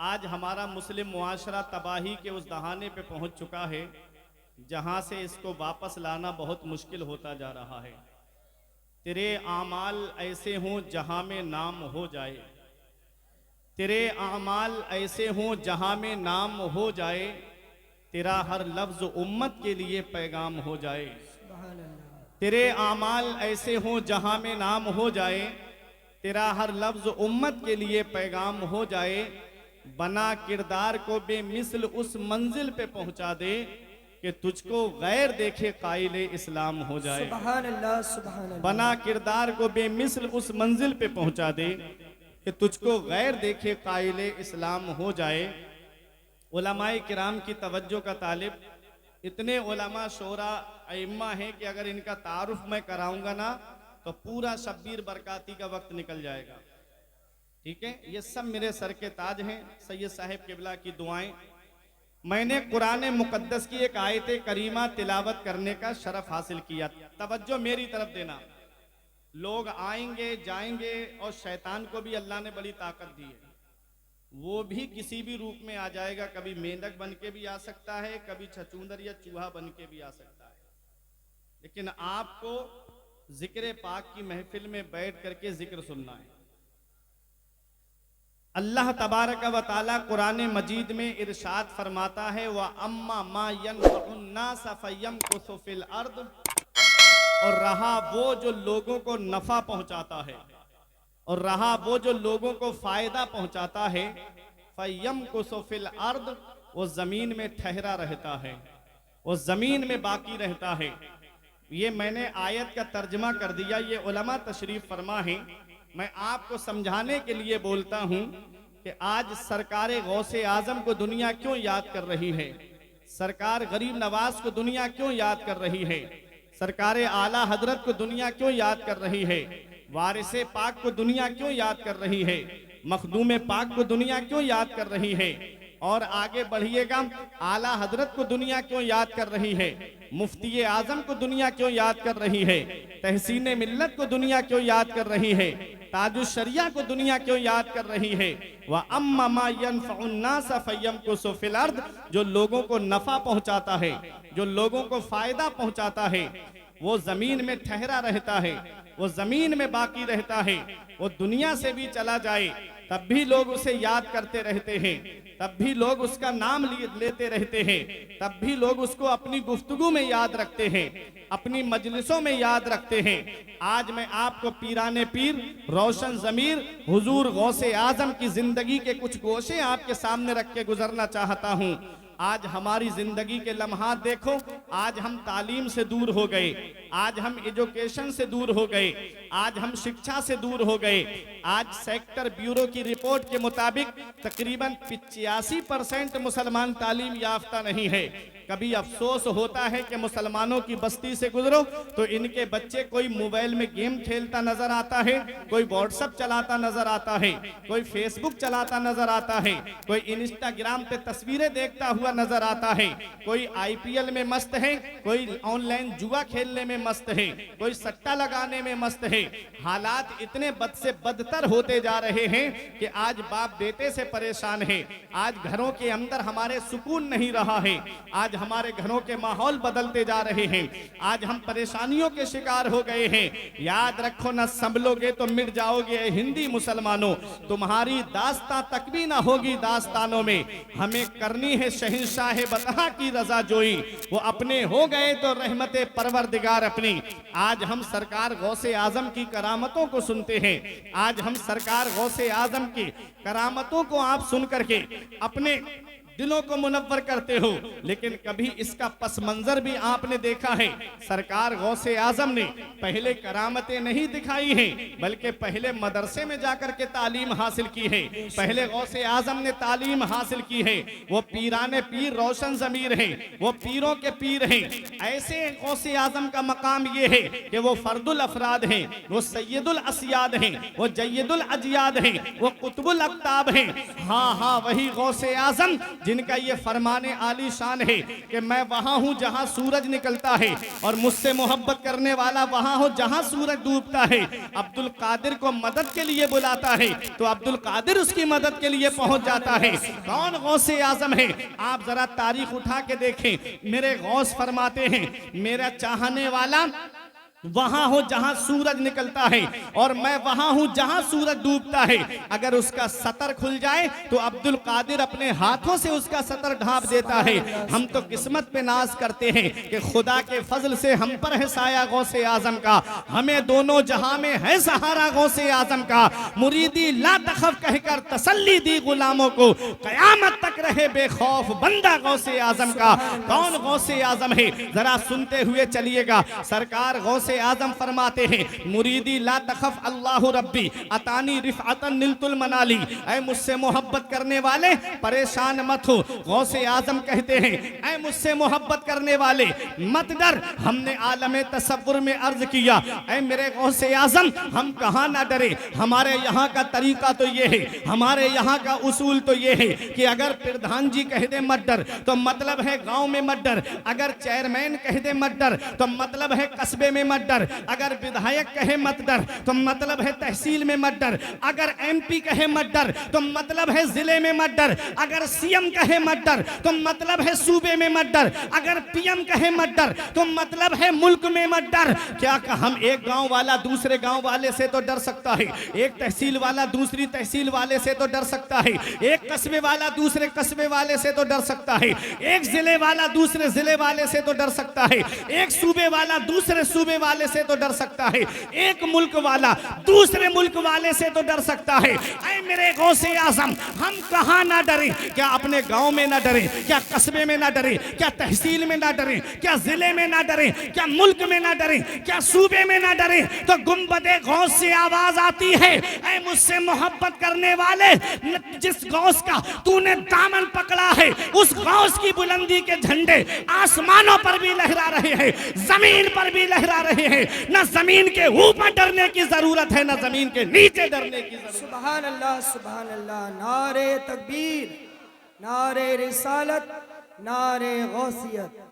आज हमारा मुस्लिम मुआशरा तबाही के उस दहाने पे पहुंच चुका है जहां से इसको वापस लाना बहुत मुश्किल होता जा रहा है। तेरे आमाल ऐसे हों जहां में नाम हो जाए, तेरे आमाल ऐसे हों जहां में नाम हो जाए, तेरा हर लफ्ज उम्मत के लिए पैगाम हो जाए। तेरे आमाल ऐसे हों जहां में नाम हो जाए, तेरा हर लफ्ज उम्मत के लिए पैगाम हो जाए। बना किरदार को बेमिसल उस मंजिल पे पहुंचा दे कि तुझको गैर देखे कायले इस्लाम हो जाए। सुभान अल्लाह, सुभान अल्लाह। बना किरदार को बेमिसल उस मंजिल पे पहुंचा दे कि तुझको गैर देखे कायले इस्लाम हो जाए। उलमाए किराम की तवज्जो का तालिब, इतने उलमा शोरा अइम्मा हैं कि अगर इनका तारुफ मैं कराऊंगा ना तो पूरा शब्बीर बरकाती का वक्त निकल जाएगा। ठीक है, ये सब मेरे सर के ताज हैं, सैयद साहिब किबला की दुआएं। मैंने कुरान मुकद्दस की एक आयत करीमा तिलावत करने का शरफ हासिल किया। तवज्जो मेरी तरफ देना। लोग आएंगे जाएंगे और शैतान को भी अल्लाह ने बड़ी ताकत दी है, वो भी किसी भी रूप में आ जाएगा। कभी मेंढक बन के भी आ सकता है, कभी छछूंदर या चूहा बन के भी आ सकता है। लेकिन आपको जिक्र पाक की महफिल में बैठ करके जिक्र सुनना है। अल्लाह तबारक व तआला कुरान मजीद में इरशाद फरमाता है, व अम्मा मा यनफउन्नास फयमकुसु फिल अर्द, और रहा वो जो लोगों को नफा पहुंचाता है, और रहा वो जो लोगों को फायदा पहुंचाता है, फयमकुसु फिल अर्द, वो जमीन में ठहरा रहता है, वो जमीन में बाकी रहता है। ये मैंने आयत का तर्जमा कर दिया, ये उलमा तशरीफ फरमा है। मैं आपको समझाने के लिए बोलता हूं कि आज सरकार गौसे आजम को दुनिया क्यों याद कर रही है, सरकार गरीब नवाज को दुनिया क्यों याद कर रही है, सरकार आला हजरत को दुनिया क्यों याद कर रही है, वारिसे पाक को दुनिया क्यों याद कर रही है, मखदूम पाक को दुनिया क्यों याद कर रही है, और आगे बढ़िएगा, आला हजरत को दुनिया क्यों याद कर रही है, मुफ्ती आजम को दुनिया क्यों याद कर रही है, तहसीन मिल्लत को दुनिया क्यों याद कर रही है, ताजुश शरिया को दुनिया क्यों याद कर रही है। व अम्मा मा यनफउन्नास फयमकुसु फिल अर्द, जो लोगों को नफा पहुंचाता है, जो लोगों को फायदा पहुंचाता है, वो जमीन में ठहरा रहता है, वो जमीन में बाकी रहता है। वो दुनिया से भी चला जाए तब भी लोग उसे याद करते रहते हैं, तब भी लोग उसका नाम लेते रहते हैं, तब भी लोग उसको अपनी गुफ्तगू में याद रखते हैं, अपनी मजलिसों में याद रखते हैं। आज मैं आपको पीराने पीर रोशन जमीर हुजूर गौसे आजम की जिंदगी के कुछ गोशे आपके सामने रख के गुजरना चाहता हूँ। आज हमारी जिंदगी के लम्हात देखो, आज हम तालीम से दूर हो गए, आज हम एजुकेशन से दूर हो गए, आज हम शिक्षा से दूर हो गए। आज सेक्टर ब्यूरो की रिपोर्ट के मुताबिक तकरीबन 85% मुसलमान तालीम याफ्ता नहीं है। कभी अफसोस होता है कि मुसलमानों की बस्ती से गुजरो तो इनके बच्चे कोई मोबाइल में गेम खेलता नजर आता है, कोई व्हाट्सएप चलाता नजर आता है, कोई फेसबुक चलाता नजर आता है, कोई इंस्टाग्राम पे तस्वीरें देखता हुआ नजर आता है, कोई आईपीएल में मस्त है, कोई ऑनलाइन जुआ खेलने में मस्त है, कोई सट्टा लगाने में मस्त है। हालात इतने बद से बदतर होते जा रहे हैं कि आज बाप बेटे से परेशान है, आज घरों के अंदर हमारे सुकून नहीं रहा है, आज हमारे घरों के माहौल बदलते जा रहे हैं, आज हम परेशानियों के शिकार हो गए हैं। याद रखो, ना संभलोगे तो मिट जाओगे हिंदी मुसलमानों, तुम्हारी दास्तां तक भी ना होगी दास्तानों में। हमें करनी है शहंशाह बतहा की रजा जोई, वो अपने हो गए तो रहमते परवरदिगार अपनी। आज हम सरकार गौसे आजम की करामतों को सुनते हैं, आज हम सरकार गौसे आजम की करामतों को आप सुन करके अपने दिलों को मुनव्वर करते हो, लेकिन कभी इसका पस मंजर भी आपने देखा है। सरकार गौसे आजम ने पहले करामतें नहीं दिखाई हैं, बल्कि पहले मदरसे में जाकर के तालीम हासिल की है, पहले गौसे आजम ने तालीम हासिल की है। वो पीराने पीर रोशन जमीर हैं, वो पीरों के पीर हैं। ऐसे गौसे आजम का मकाम ये है कि वो फर्दुल अफराद हैं, वो सैयदुल असियाद हैं, वो जय्यदुल अजियाद हैं, वो कुतुबुल अक्ताब हैं। हाँ हाँ, वही गौसे आजम जिनका ये फरमाने आली शान है कि मैं वहां हूं जहां सूरज निकलता है और मुझसे मोहब्बत करने वाला वहां हो जहां सूरज डूबता है। अब्दुल कादिर को मदद के लिए बुलाता है तो अब्दुल कादिर उसकी मदद के लिए पहुंच जाता है। कौन गौसे आजम है? आप जरा तारीख उठा के देखें। मेरे गौस फरमाते हैं मेरा चाहने वाला वहां हो जहां सूरज निकलता है और मैं वहां हूं जहां सूरज डूबता है। अगर उसका सतर खुल जाए तो अब्दुल कादिर अपने हाथों से उसका सतर ढांप देता है। हम तो किस्मत पे नाज करते हैं कि खुदा के फजल से हम पर है साया गौसे आजम का, हमें दोनों जहां में है सहारा गौसे आजम का। मुरीदी ला तखफ कहकर तसल्ली दी गुलामों को, कयामत तक रहे बेखौफ बंदा गौसे आजम का। कौन गौसे आजम है? जरा सुनते हुए चलिएगा। सरकार गौसे आजम फरमाते हैं मुरीदी ला तखफ अल्लाहु रब्बी अतानी रिफअतन निलतुल मनाली। ऐ मुझसे मोहब्बत करने वाले परेशान मत हो। गौसे आजम कहते हैं ऐ मुझसे मोहब्बत करने वाले मत डर। हमने आलमे तसव्वुर में अर्ज किया ऐ मेरे गौसे आजम हम कहां ना डरे। हमारे यहाँ का तरीका तो ये है, हमारे यहाँ का उसूल तो ये है कि अगर प्रधान जी कह दे मत डर तो मतलब है गांव में मत डर, अगर चेयरमैन कह दे मत डर तो मतलब है कस्बे में मत डर, अगर विधायक कहे मत डर तो मतलब है तहसील में मत डर, अगर एमपी कहे मत डर तो मतलब है जिले में मत डर, अगर सीएम कहे मत डर तो मतलब है सूबे में मत डर, अगर पीएम कहे मत डर तो मतलब है मुल्क में मत डर। क्या हम एक गांव वाला दूसरे गांव वाले से तो डर सकता है, एक तहसील वाला दूसरी तहसील वाले से तो डर सकता है, एक कस्बे वाला दूसरे कस्बे वाले से तो डर सकता है, एक जिले वाला दूसरे जिले वाले से तो डर सकता है, एक सूबे वाला दूसरे सूबे वाले से तो डर सकता है, एक मुल्क वाला दूसरे मुल्क वाले से तो डर सकता है। ऐ मेरे गौसे आजम हम कहां ना डरे? क्या अपने गांव में ना डरे? क्या कस्बे में ना डरे? क्या तहसील में ना डरे? क्या जिले में ना डरे? क्या मुल्क में ना डरे? क्या सूबे में ना डरे? तो गुंबदे गौस से आवाज आती है ऐ मुझसे मोहब्बत करने वाले जिस गौस का तूने दामन पकड़ा है उस गौस की बुलंदी के झंडे आसमानों पर भी लहरा रहे हैं, जमीन पर भी लहरा रहे हैं। न जमीन के ऊपर डरने की जरूरत है, न जमीन के नीचे डरने की जरूरत। सुभान अल्लाह, सुभान अल्लाह। नारे तकबीर, नारे रिसालत, नारे गौसियत।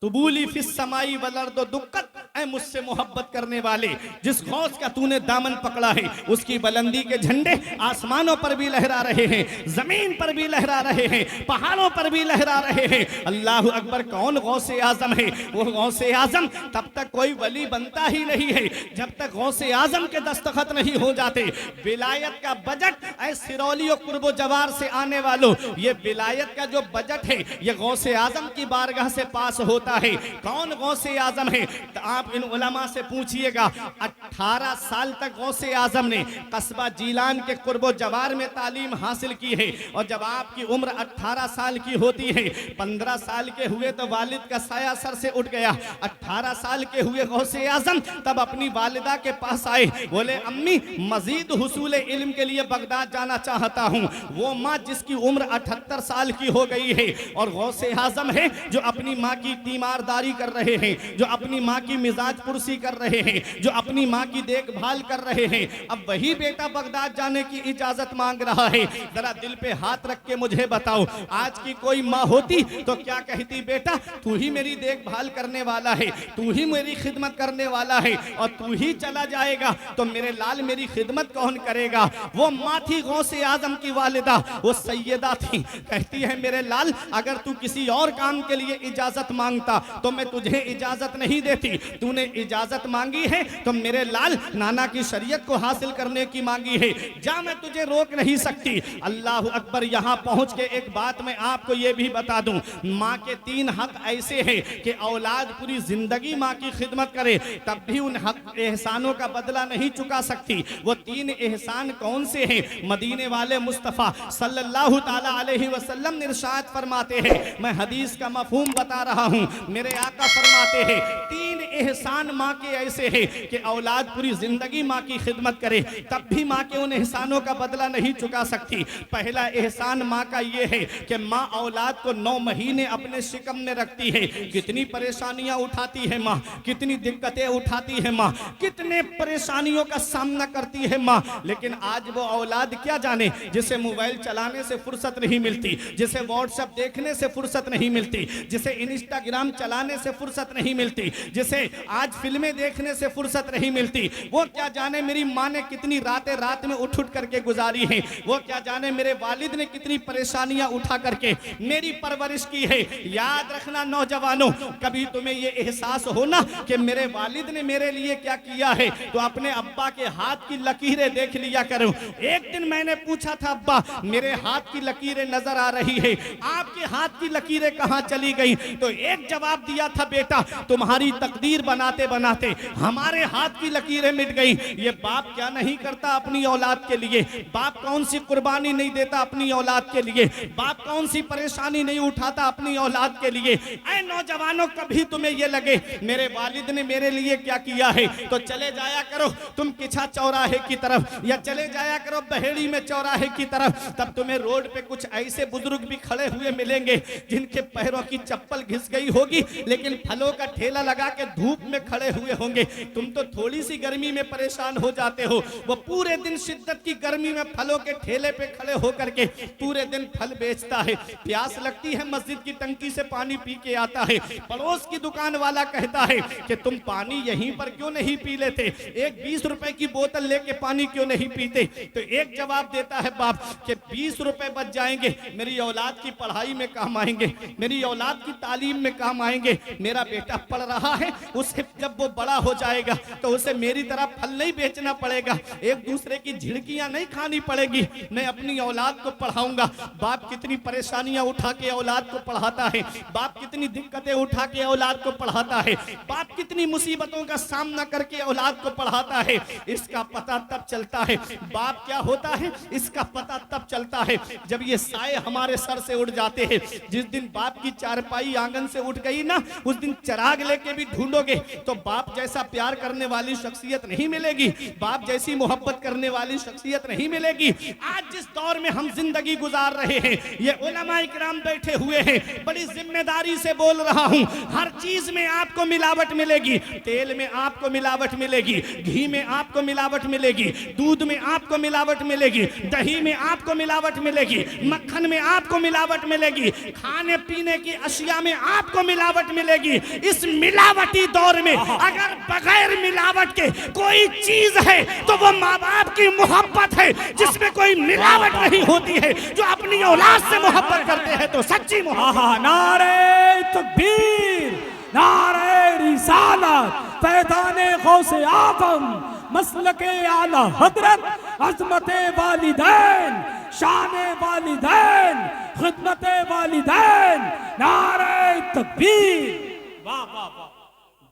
तुबूली फिस समाई वलर्दो दुक्कत। ऐ मुझसे मोहब्बत करने वाले जिस गौस का तूने दामन पकड़ा है उसकी बुलंदी के झंडे आसमानों पर भी लहरा रहे हैं, जमीन पर भी लहरा रहे हैं, पहाड़ों पर भी लहरा रहे हैं। अल्लाह अकबर। कौन गौसे आजम है? वो गौसे आजम तब तक कोई वली बनता ही नहीं है जब तक गौसे आजम के दस्तखत नहीं हो जाते। विलायत का बजट ऐ सिरौली और कुर्बो जवार से आने वालों, ये विलायत का जो बजट है ये गौसे आजम की बारगाह से पास होता है। कौन गौसे आजम है? तो आप इन उलमा से पूछिएगा। 18 साल तक गौसे आजम ने कस्बा जीलान के कुर्बो जवार में तालीम हासिल की है और जब आपकी उम्र 18 साल की होती है, 15 साल के हुए तो वालिद का साया सर से उठ गया। 18 साल के हुए गौसे आजम तब अपनी वालिदा के पास आए, बोले अम्मी मजीद हुसूल इल्म के लिए बगदाद जाना चाहता हूँ। वो माँ जिसकी उम्र 78 साल की हो गई है और गौसे आजम है जो अपनी माँ की तीमारदारी कर रहे हैं, जो अपनी माँ की मिजाज पुरसी कर रहे हैं, जो अपनी माँ की देखभाल कर रहे हैं। अब वही बेटा बगदाद जाने की इजाजत मांग रहा है। जरा दिल पे हाथ रख के मुझे बताओ, आज की कोई माँ होती तो क्या कहती? बेटा तू ही मेरी देखभाल करने वाला है, तू ही मेरी खिदमत करने वाला है और तू ही चला जाएगा तो मेरे लाल मेरी खिदमत कौन करेगा? वो माँ थी गौसे आजम की वालिदा, वो सैयदा थी। कहती है मेरे लाल अगर तू किसी और काम के लिए इजाजत मांगता तो मैं तुझे इजाजत नहीं देती। तूने इजाजत मांगी है तो मेरे लाल नाना की शरीयत को हासिल करने की मांगी है, जा मैं तुझे रोक नहीं सकती। अल्लाह अकबर। यहाँ पहुंच के एक बात मैं आपको ये भी बता दूं, माँ के 3 हक ऐसे हैं कि औलाद पूरी जिंदगी माँ की खिदमत करे तब भी उन हक एहसानों का बदला नहीं चुका सकती। वो 3 एहसान कौन से हैं? मदीने वाले मुस्तफ़ा सल्लल्लाहु ताला अलैहि वसल्लम इरशाद फरमाते हैं, मैं हदीस का मफहूम बता रहा हूँ। मेरे आका फरमाते हैं 3 एहसान माँ के ऐसे हैं कि औलाद पूरी जिंदगी माँ की खिदमत करे तब भी माँ के उन एहसानों का बदला नहीं चुका सकती। पहला एहसान माँ का ये है कि माँ औलाद को 9 महीने अपने शिकम में रखती है। कितनी परेशानियां उठाती है माँ, कितनी दिक्कतें उठाती है माँ, कितने परेशानियों का सामना करती है माँ, लेकिन आज वो औलाद क्या जाने जिसे मोबाइल चलाने से फुर्सत नहीं मिलती, जिसे व्हाट्सएप देखने से फुर्सत नहीं मिलती, जिसे इंस्टाग्राम चलाने से फुर्सत नहीं मिलती, जिसे आज फिल्में देखने से फुर्सत नहीं मिलती, वो क्या जाने मेरी माँ ने कितनी रातें रात में उठ करके गुजारी है, वो क्या जाने मेरे वालिद ने कितनी परेशानियां उठा करके मेरी परवरिश की है। याद रखना नौजवानों, कभी तुम्हें ये एहसास हो ना कि मेरे वालिद ने मेरे लिए क्या किया है, तो अपने अब्बा के हाथ की लकीरें देख लिया करो। एक दिन मैंने पूछा था, अब्बा मेरे हाथ की लकीरें नजर आ रही है, आपके हाथ की लकीरें कहां चली गई? तो एक जवाब दिया था, बेटा तुम्हारी तकदीर बनाते बनाते हमारे हाथ की लकीरें मिट गई। ये बाप क्या नहीं करता अपनी औलाद के लिए, बाप कौन सी कुर्बानी नहीं देता अपनी औलाद के लिए, बाप कौन सी परेशानी नहीं उठाता अपनी औलाद के लिए। ऐ नौजवानों, कभी तुम्हें ये लगे मेरे वालिद ने मेरे लिए क्या किया है, तो चले जाया करो तुम किछा चौराहे की तरफ, या चले जाया करो बहेड़ी में चौराहे की तरफ, तब तुम्हें रोड पे कुछ ऐसे बुजुर्ग भी खड़े हुए मिलेंगे जिनके पैरों की चप्पल घिस गई होगी, लेकिन फलों का ठेला लगा के धूप में खड़े हुए होंगे। तुम तो थोड़ी सी गर्मी में परेशान हो जाते हो, वो पूरे दिन शिद्दत की गर्मी में फलों के ठेले पे खड़े होकर के पूरे दिन फल बेचता है। प्यास लगती है, मस्जिद की टंकी से पानी पी के आता है, पड़ोस की दुकान वाला कहता है कि तुम पानी यहीं पर क्यों नहीं पी लेते, एक 20 रुपए की बोतल लेके पानी क्यों नहीं पीते? तो एक जवाब देता है बाप कि 20 रुपए बच जाएंगे, मेरी औलाद की पढ़ाई में काम आएंगे, मेरी औलाद की तालीम में काम आएंगे। मेरा बेटा पढ़ रहा है, उसे जब वो बड़ा हो जाएगा तो उसे मेरी तरह फल नहीं बेचना पड़ेगा, एक दूसरे की झिड़कियां नहीं खानी पड़ेगी, मैं अपनी औलाद को पढ़ाऊंगा। बाप कितनी परेशानियां उठा के औलाद को पढ़ाता है, बाप कितनी दिक्कतें उठा के औलाद को पढ़ाता है, बाप कितनी मुसीबतों का सामना करके औलाद को पढ़ाता है। इसका पता तब चलता है बाप क्या होता है, इसका पता तब चलता है जब ये साए हमारे सर से उड़ जाते हैं। जिस दिन बाप की चारपाई आंगन से उठ गई ना, उस दिन चिराग लेके भी ढूंढोगे तो बाप जैसा प्यार करने वाली शख्सियत नहीं मिलेगी, बाप जैसी मोहब्बत करने वाली शख्सियत नहीं मिलेगी। आज जिस दौर में हम जिंदगी गुजार रहे हैं, ये उलमा इकराम बैठे हुए हैं, बड़ी जिम्मेदारी से बोल रहा हूं, हर चीज में आपको मिलावट मिलेगी, तेल में आपको मिलावट मिलेगी, घी में आपको मिलावट मिलेगी, दूध में आपको मिलावट मिलेगी, दही में आपको मिलावट मिलेगी, मक्खन में आपको मिलावट मिलेगी, खाने पीने की अशिया में आपको मिलावट मिलेगी। इस मिलावटी दौर में अगर बगैर मिलावट के कोई चीज है तो वो माँ बाप की मोहब्बत है, जिसमें कोई मिलावट नहीं होती है, जो अपनी औलाद से मोहब्बत करते हैं तो सच्ची मोहब्बत। नारे तकबीर, नारे रिसालत, फैज़ाने गौसे आज़म, मसलके आला हज़रत, अज़मते वालिदैन, शाने वालिदैन, खिदमते वालिदैन, नारे तकबीर। वाह वाह वाह।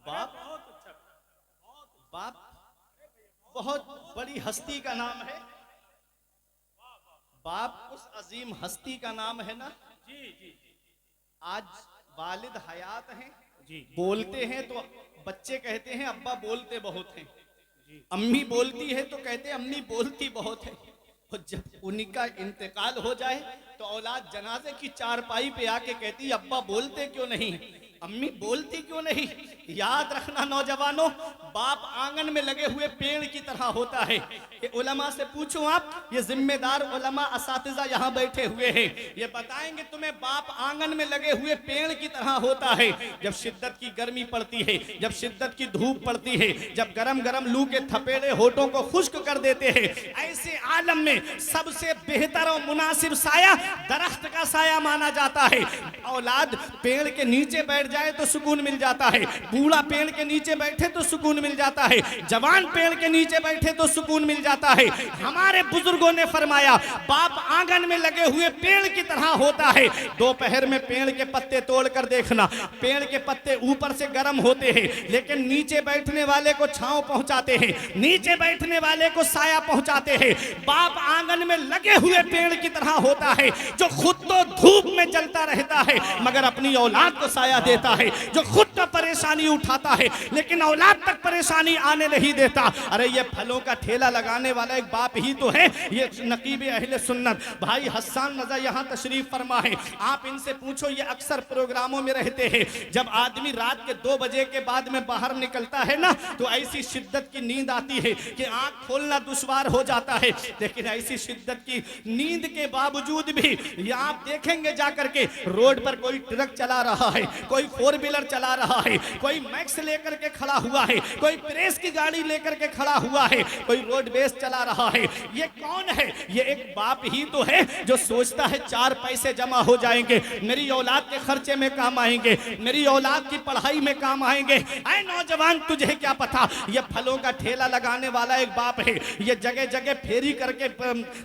बाप बाप बहुत बड़ी हस्ती का नाम है, बाप उस अजीम हस्ती का नाम है ना। जी जी आज वालिद हयात हैं, बोलते हैं तो बच्चे कहते हैं अब्बा बोलते बहुत हैं, अम्मी बोलती है तो कहते हैं अम्मी बोलती बहुत है। और जब उनका इंतकाल हो जाए तो औलाद जनाजे की चारपाई पे आके कहती है अब्बा बोलते क्यों नहीं, अम्मी बोलती क्यों नहीं। याद रखना नौजवानों, बाप आंगन में लगे हुए पेड़ की तरह होता है। कि उलमा से पूछो आप, ये जिम्मेदार उलमा असातिज़ा यहाँ बैठे हुए हैं, ये बताएंगे तुम्हें बाप आंगन में लगे हुए पेड़ की तरह होता है। जब शिद्दत की गर्मी पड़ती है, जब शिद्दत की धूप पड़ती है, जब गरम गरम लू के थपेड़े होठों को खुश्क कर देते हैं, ऐसे आलम में सबसे बेहतर और मुनासिब साया दरख्त का साया माना जाता है। औलाद पेड़ के नीचे बैठ जाए तो सुकून मिल जाता है, बूढ़ा पेड़ के नीचे बैठे तो सुकून मिल जाता है, जवान पेड़ के नीचे बैठे तो सुकून मिल जाता है। हमारे बुजुर्गों ने फरमाया बाप आंगन में लगे हुए पेड़ की तरह होता है। दोपहर में पेड़ के पत्ते तोड़ कर देखना, पेड़ के पत्ते ऊपर से गर्म होते हैं लेकिन नीचे बैठने वाले को छांव पहुंचाते हैं, नीचे बैठने वाले को साया पहुंचाते हैं। बाप आंगन में लगे हुए पेड़ की तरह होता है, जो खुद तो धूप में जलता रहता है मगर अपनी औलाद को साया देता है, जो खुद तो दफा परेशानी उठाता है लेकिन औलाद तक परेशानी आने नहीं देता। अरे ये फलों का ठेला लगाने वाला एक बाप ही तो है ये नकीब अहले सुन्नत भाई हसन रजा यहाँ तशरीफ फरमा है। आप इनसे पूछो, ये अक्सर प्रोग्रामों में रहते हैं। जब आदमी रात के 2 बजे के बाद में बाहर निकलता है ना तो ऐसी शिद्दत की नींद आती है कि आंख खोलना दुश्वार हो जाता है। लेकिन ऐसी शिद्दत की नींद के बावजूद भी ये आप देखेंगे जाकर के रोड पर कोई ट्रक चला रहा है, कोई 4 व्हीलर चला रहा है, कोई मैक्स लेकर के खड़ा हुआ है, कोई प्रेस की गाड़ी लेकर के खड़ा हुआ है, कोई रोडवेज चला रहा है। ये कौन है? ये एक बाप ही तो है जो सोचता है 4 पैसे जमा हो जाएंगे, मेरी औलाद के खर्चे में काम आएंगे, मेरी औलाद की पढ़ाई में काम आएंगे। ऐ नौजवान तुझे क्या पता, ये फलों का ठेला लगाने वाला एक बाप है, ये जगह जगह फेरी करके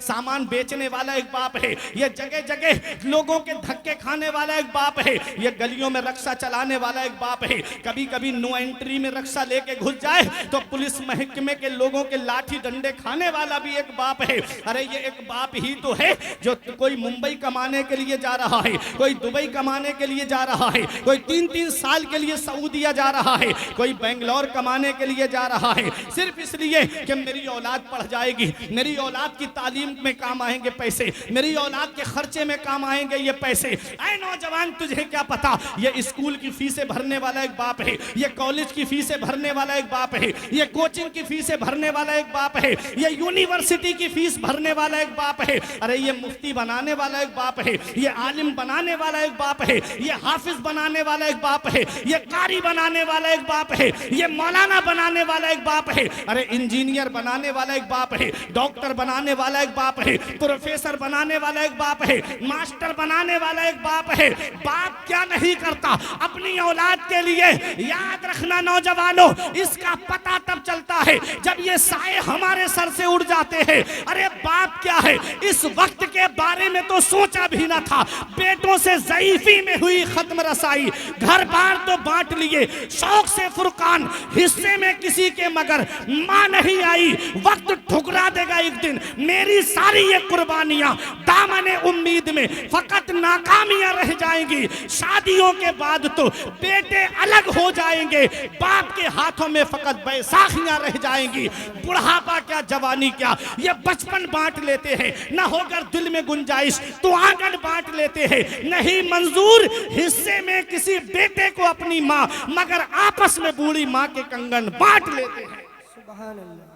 सामान बेचने वाला एक बाप है, ये जगह जगह लोगों के धक्के खाने वाला एक बाप है, ये गलियों में रक्षा चलाने वाला एक बाप है। कभी कभी नो एंट्री में रक्षा लेके घुस जाए तो पुलिस महकमे के लोगों के लाठी डंडे खाने वाला भी एक बाप है। अरे ये एक बाप ही तो है जो कोई मुंबई कमाने के लिए जा रहा है, कोई दुबई कमाने के लिए जा रहा है, कोई 3-3 साल के लिए सऊदीया जा रहा है, कोई बेंगलोर कमाने के लिए जा रहा है, सिर्फ इसलिए कि मेरी औलाद पढ़ जाएगी, मेरी औलाद की तालीम में काम आएंगे पैसे, मेरी औलाद के खर्चे में काम आएंगे ये पैसे। ऐ नौजवान तुझे क्या पता, ये स्कूल की फीसें भरने वाला एक बाप है, ये कॉलेज की फीसें भरने वाला एक बाप है, ये कोचिंग की फीसें भरने वाला एक बाप है, ये यूनिवर्सिटी की फीस भरने वाला एक बाप है। अरे ये मुफ्ती बनाने वाला एक बाप है, ये आलिम बनाने वाला एक बाप है, ये हाफिज बनाने वाला एक बाप है, ये कारी बनाने वाला एक बाप है, ये मौलाना बनाने वाला एक बाप है, अरे इंजीनियर बनाने वाला एक बाप है, डॉक्टर बनाने वाला एक बाप है, प्रोफेसर बनाने वाला एक बाप है, मास्टर बनाने वाला एक बाप है। बाप क्या नहीं करता अपनी औलाद के लिए। याद रखना नौजवानों, इसका पता तब चलता है जब ये साए हमारे सर से उड़ जाते हैं। अरे बाप क्या है, इस वक्त के बारे में तो सोचा भी ना था। बेटों से ज़ईफी में हुई खत्म रसाई, घर बार तो बांट लिए, शौक से फुरकान, हिस्से में किसी के मगर मां नहीं आई। वक्त ठुकरा देगा एक दिन मेरी सारी ये कुर्बानियां, दामने उम्मीद में फकत नाकामियां रह जाएंगी। शादियों के बाद तो बेटे अलग हो जाएंगे, बाप के हाथों में फकत बैसाखियां रह जाएंगी। बुढ़ापा क्या जवानी क्या, ये बचपन बांट लेते हैं। न होकर दिल में गुंजाइश तो आंगन बांट लेते हैं। नहीं मंजूर हिस्से में किसी बेटे को अपनी माँ, मगर आपस में बूढ़ी माँ के कंगन बांट लेते हैं। सुभान अल्लाह।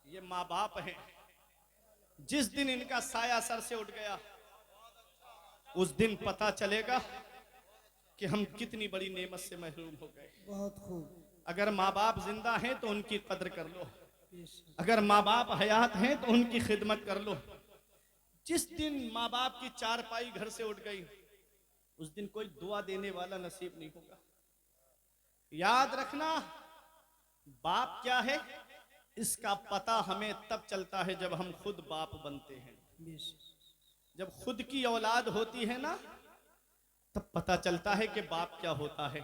ये माँ बाप हैं, जिस दिन इनका साया सर से उठ गया उस दिन पता चलेगा कि हम कितनी बड़ी नेमत से महरूम हो गए। बहुत खूब। अगर माँ बाप जिंदा हैं तो उनकी कद्र कर लो, अगर माँ बाप हयात हैं तो उनकी खिदमत कर लो। जिस दिन माँ बाप की चारपाई घर से उठ गई उस दिन कोई दुआ देने वाला नसीब नहीं होगा। याद रखना, बाप क्या है इसका पता हमें तब चलता है जब हम खुद बाप बनते हैं। जब खुद की औलाद होती है ना तब पता चलता है कि बाप क्या होता है।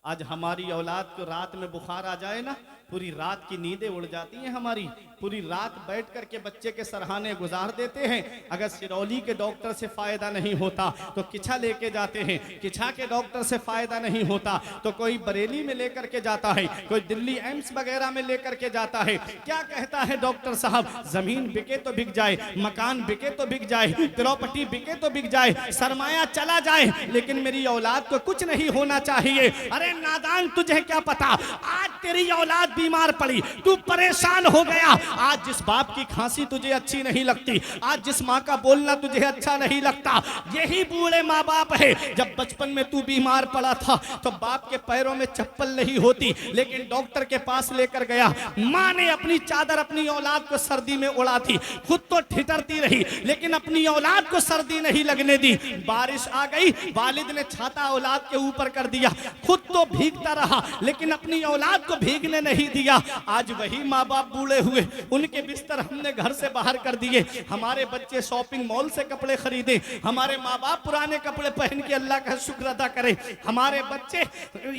आज हमारी औलाद को रात में बुखार आ जाए ना, पूरी रात की नींदें उड़ जाती हैं हमारी, पूरी रात बैठ कर के बच्चे के सरहाने गुजार देते हैं। अगर सिरौली के डॉक्टर से फायदा नहीं होता तो किछा लेके जाते हैं, किछा के डॉक्टर से फायदा नहीं होता तो कोई बरेली में लेकर के जाता है, कोई दिल्ली एम्स वगैरह में लेकर के जाता है। क्या कहता है डॉक्टर साहब, जमीन बिके तो बिक जाए, मकान बिके तो बिक जाए, प्रॉपर्टी बिके तो बिक जाए, सरमाया चला जाए, लेकिन मेरी औलाद को कुछ नहीं होना चाहिए। अरे नादान तुझे क्या पता, आज तेरी औलाद बीमार पड़ी, तू परेशान हो गया। आज जिस बाप की खांसी तुझे अच्छी नहीं लगती, आज जिस माँ का बोलना तुझे अच्छा नहीं लगता, यही बूढ़े माँ बाप है। जब बचपन में तू बीमार पड़ा था तो बाप के पैरों में चप्पल नहीं होती, लेकिन डॉक्टर के पास लेकर गया। माँ ने अपनी चादर अपनी औलाद को सर्दी में उड़ा थी, खुद तो ठिठरती रही लेकिन अपनी औलाद को सर्दी नहीं लगने दी। बारिश आ गई, वालिद ने छाता औलाद के ऊपर कर दिया, खुद तो भीगता रहा लेकिन अपनी औलाद को भीगने नहीं दिया। आज वही माँ बाप बूढ़े हुए, उनके बिस्तर हमने घर से बाहर कर दिए। हमारे बच्चे शॉपिंग मॉल से कपड़े खरीदे, हमारे माँ बाप पुराने कपड़े पहन के अल्लाह का शुक्र अदा करें। हमारे बच्चे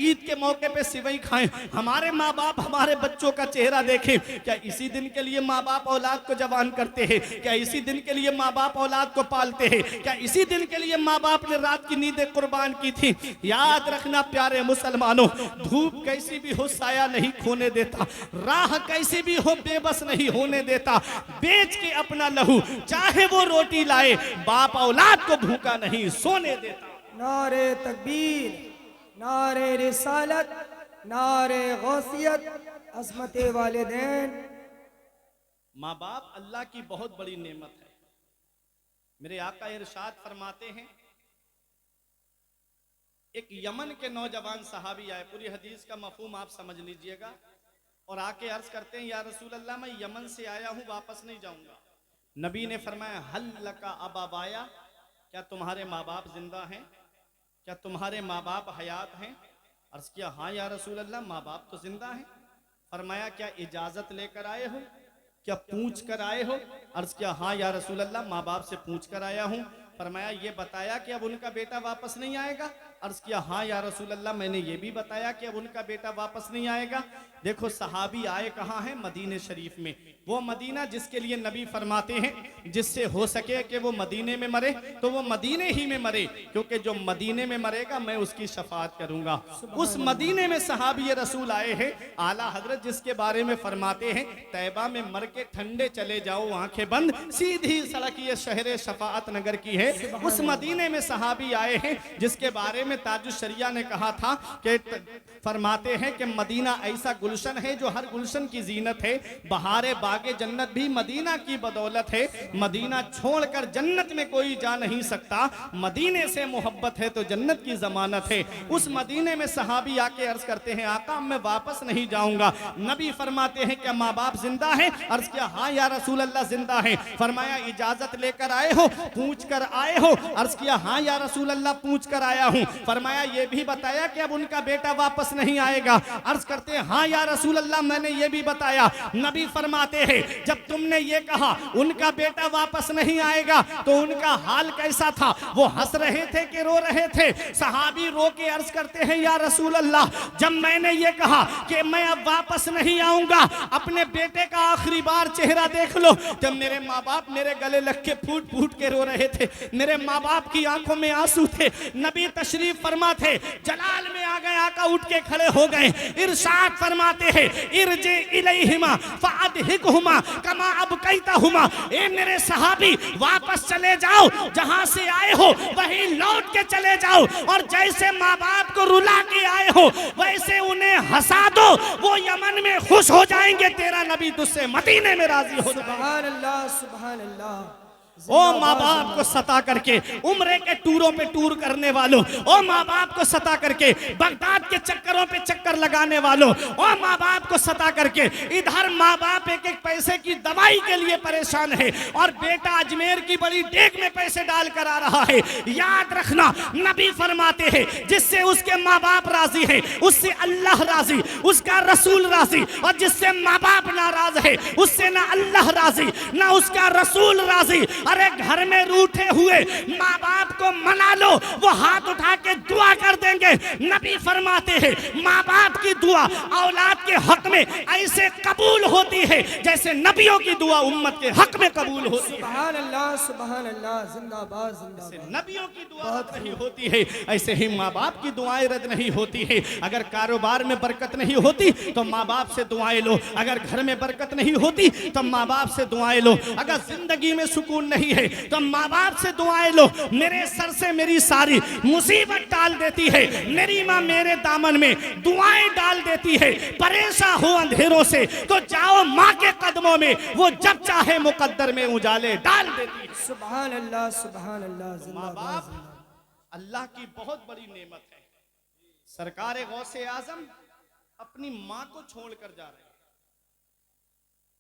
ईद के मौके पे सिवई खाएं, हमारे माँ बाप हमारे बच्चों का चेहरा देखें। क्या इसी दिन के लिए माँ बाप औलाद को जवान करते हैं? क्या इसी दिन के लिए माँ बाप औलाद को पालते हैं? क्या इसी दिन के लिए माँ बाप ने रात की नींदें कुर्बान की थी? याद रखना प्यारे मुसलमानों, धूप कैसी भी हो साया नहीं खोने देता, राह कैसी भी हो बेबस नहीं होने देता। बेच के अपना लहू चाहे वो रोटी लाए, बाप औलाद को भूखा नहीं सोने देता। नारे तकबीर, नारे रिसालत, नारे गौसियत, अज़मत वालिदैन। माँ बाप अल्लाह की बहुत बड़ी नेमत है। मेरे आका इरशाद फरमाते हैं, एक यमन के नौजवान सहाबी आए, पूरी हदीस का मफहूम आप समझ लीजिएगा, और आके अर्ज करते हैं, या रसूल अल्लाह मैं यमन से आया हूं, वापस नहीं जाऊंगा। नबी ने फरमाया, हल लका अबाबाया, क्या तुम्हारे माँ बाप जिंदा हैं? क्या तुम्हारे माँ बाप हयात हैं? अर्ज किया, हाँ या रसूल अल्लाह माँ बाप तो जिंदा हैं। फरमाया, क्या इजाजत लेकर आए हो? क्या पूछ कर आए हो? अर्ज किया, हाँ या रसूल अल्लाह माँ बाप से पूछ कर आया हूँ। फरमाया, ये बताया कि अब उनका बेटा वापस नहीं आएगा? अर्ज किया, हाँ या रसूल अल्लाह मैंने ये भी बताया कि अब उनका बेटा वापस नहीं आएगा। देखो सहाबी आए कहाँ हैं? मदीने शरीफ में। वो मदीना जिसके लिए नबी फरमाते हैं, जिससे हो सके कि वो मदीने में मरे तो वो मदीने ही में मरे, क्योंकि जो मदीने में मरेगा मैं उसकी शफाअत करूंगा। उस मदीने में सहाबी रसूल आए हैं, आला हजरत जिसके बारे में फरमाते हैं, तैबा में मर के ठंडे चले जाओ आंखें बंद, सीधी सड़क ये शहर शफाअत नगर की है। उस मदीने में सहाबी आए हैं जिसके बारे में ताजुश शरिया ने कहा था कि फरमाते हैं कि मदीना ऐसा गुलशन है जो हर गुलशन की जीनत है, बहारे बागे जन्नत भी मदीना की बदौलत है। मदीना छोड़कर जन्नत में कोई जा नहीं सकता, मदीने से मोहब्बत है तो जन्नत की जमानत है। उस मदीने में सहाबी आके अर्ज करते हैं, आका मैं वापस नहीं जाऊंगा। नबी फरमाते हैं, क्या माँ बाप जिंदा है? अर्ज किया, हाँ या रसूल अल्लाह जिंदा है। फरमाया, इजाजत लेकर आए हो? पूछ कर आए हो? अर्ज किया, हाँ या रसूल अल्लाह पूछ कर आया हूँ। फरमाया, ये भी बताया कि अब उनका बेटा वापस नहीं आएगा? अर्ज करते हैं, हाँ या रसूल अल्लाह मैंने ये भी बताया। नबी फरमाते हैं, जब तुमने ये कहा उनका बेटा वापस नहीं आएगा तो उनका हाल कैसा था? वो हंस रहे थे कि रो रहे थे? सहाबी रो के अर्ज करते हैं, या रसूल अल्लाह जब मैंने ये कहा कि मैं अब वापस नहीं आऊंगा, अपने बेटे का आखिरी बार चेहरा देख लो, जब मेरे माँ बाप मेरे गले लग के फूट फूट के रो रहे थे, मेरे माँ बाप की आंखों में आंसू थे। नबी तशरीफ फरमा थे, जलाल में आ गए, आका उठ के खड़े हो गए, इरशाद फरमाते हैं, इरजे इलैहिमा फअदहिकहुमा कमा अबकैतहुमा। ए मेरे सहाबी वापस चले जाओ, जहां से आए हो वहीं लौट के चले जाओ, और जैसे माँ बाप को रुला के आए हो वैसे उन्हें हंसा दो, वो यमन में खुश हो जाएंगे, तेरा नबी तुझसे मदीने में राजी हो जाएगा। सुभान अल्लाह, सुभान अल्लाह। ओ माँ बाप को सता करके उम्रे के टूरों पे टूर करने वालों, ओ माँ बाप को सता करके बगदाद के चक्करों पे चक्कर लगाने वालों, ओ माँ बाप को सता करके इधर माँ बाप एक एक पैसे की दवाई के लिए परेशान है और बेटा अजमेर की बड़ी डेग में पैसे डाल कर आ रहा है। याद रखना, नबी फरमाते हैं, जिससे उसके माँ बाप राजी है उससे अल्लाह राजी, उसका रसूल राजी, और जिससे माँ बाप नाराज है उससे ना अल्लाह राजी ना उसका रसूल राजी। अरे घर में रूठे हुए माँ बाप को मना लो, वो हाथ उठा के दुआ कर देंगे। नबी फरमाते हैं, माँ बाप की दुआ औलाद के हक में ऐसे कबूल होती है जैसे नबियों की दुआ उम्मत के हक में कबूल होती है। सुभान अल्लाह, सुभान अल्लाह, जिंदाबाद जिंदाबाद। नबियों की दुआ रद्द नहीं होती है, ऐसे ही माँ बाप की दुआएं रद्द नहीं होती है। अगर कारोबार में बरकत नहीं होती तो माँ बाप से दुआएं लो, अगर घर में बरकत नहीं होती तो माँ बाप से दुआएं लो, अगर जिंदगी में सुकून नहीं है तो माँ बाप से दुआएं लो। मेरे सर से मेरी सारी मुसीबत टाल देती है मेरी माँ, मेरे दामन में दुआएं डाल देती है। परेशान हो अंधेरों से तो जाओ माँ के कदमों में, वो जब चाहे मुकद्दर में उजाले डाल देती है। सुभान अल्लाह, सुभान अल्लाह, माँ जिंदाबाद बाप जिंदाबाद। अल्लाह की बहुत बड़ी नेमत है। सरकार गौसे आजम अपनी माँ को छोड़कर जा रहे हैं।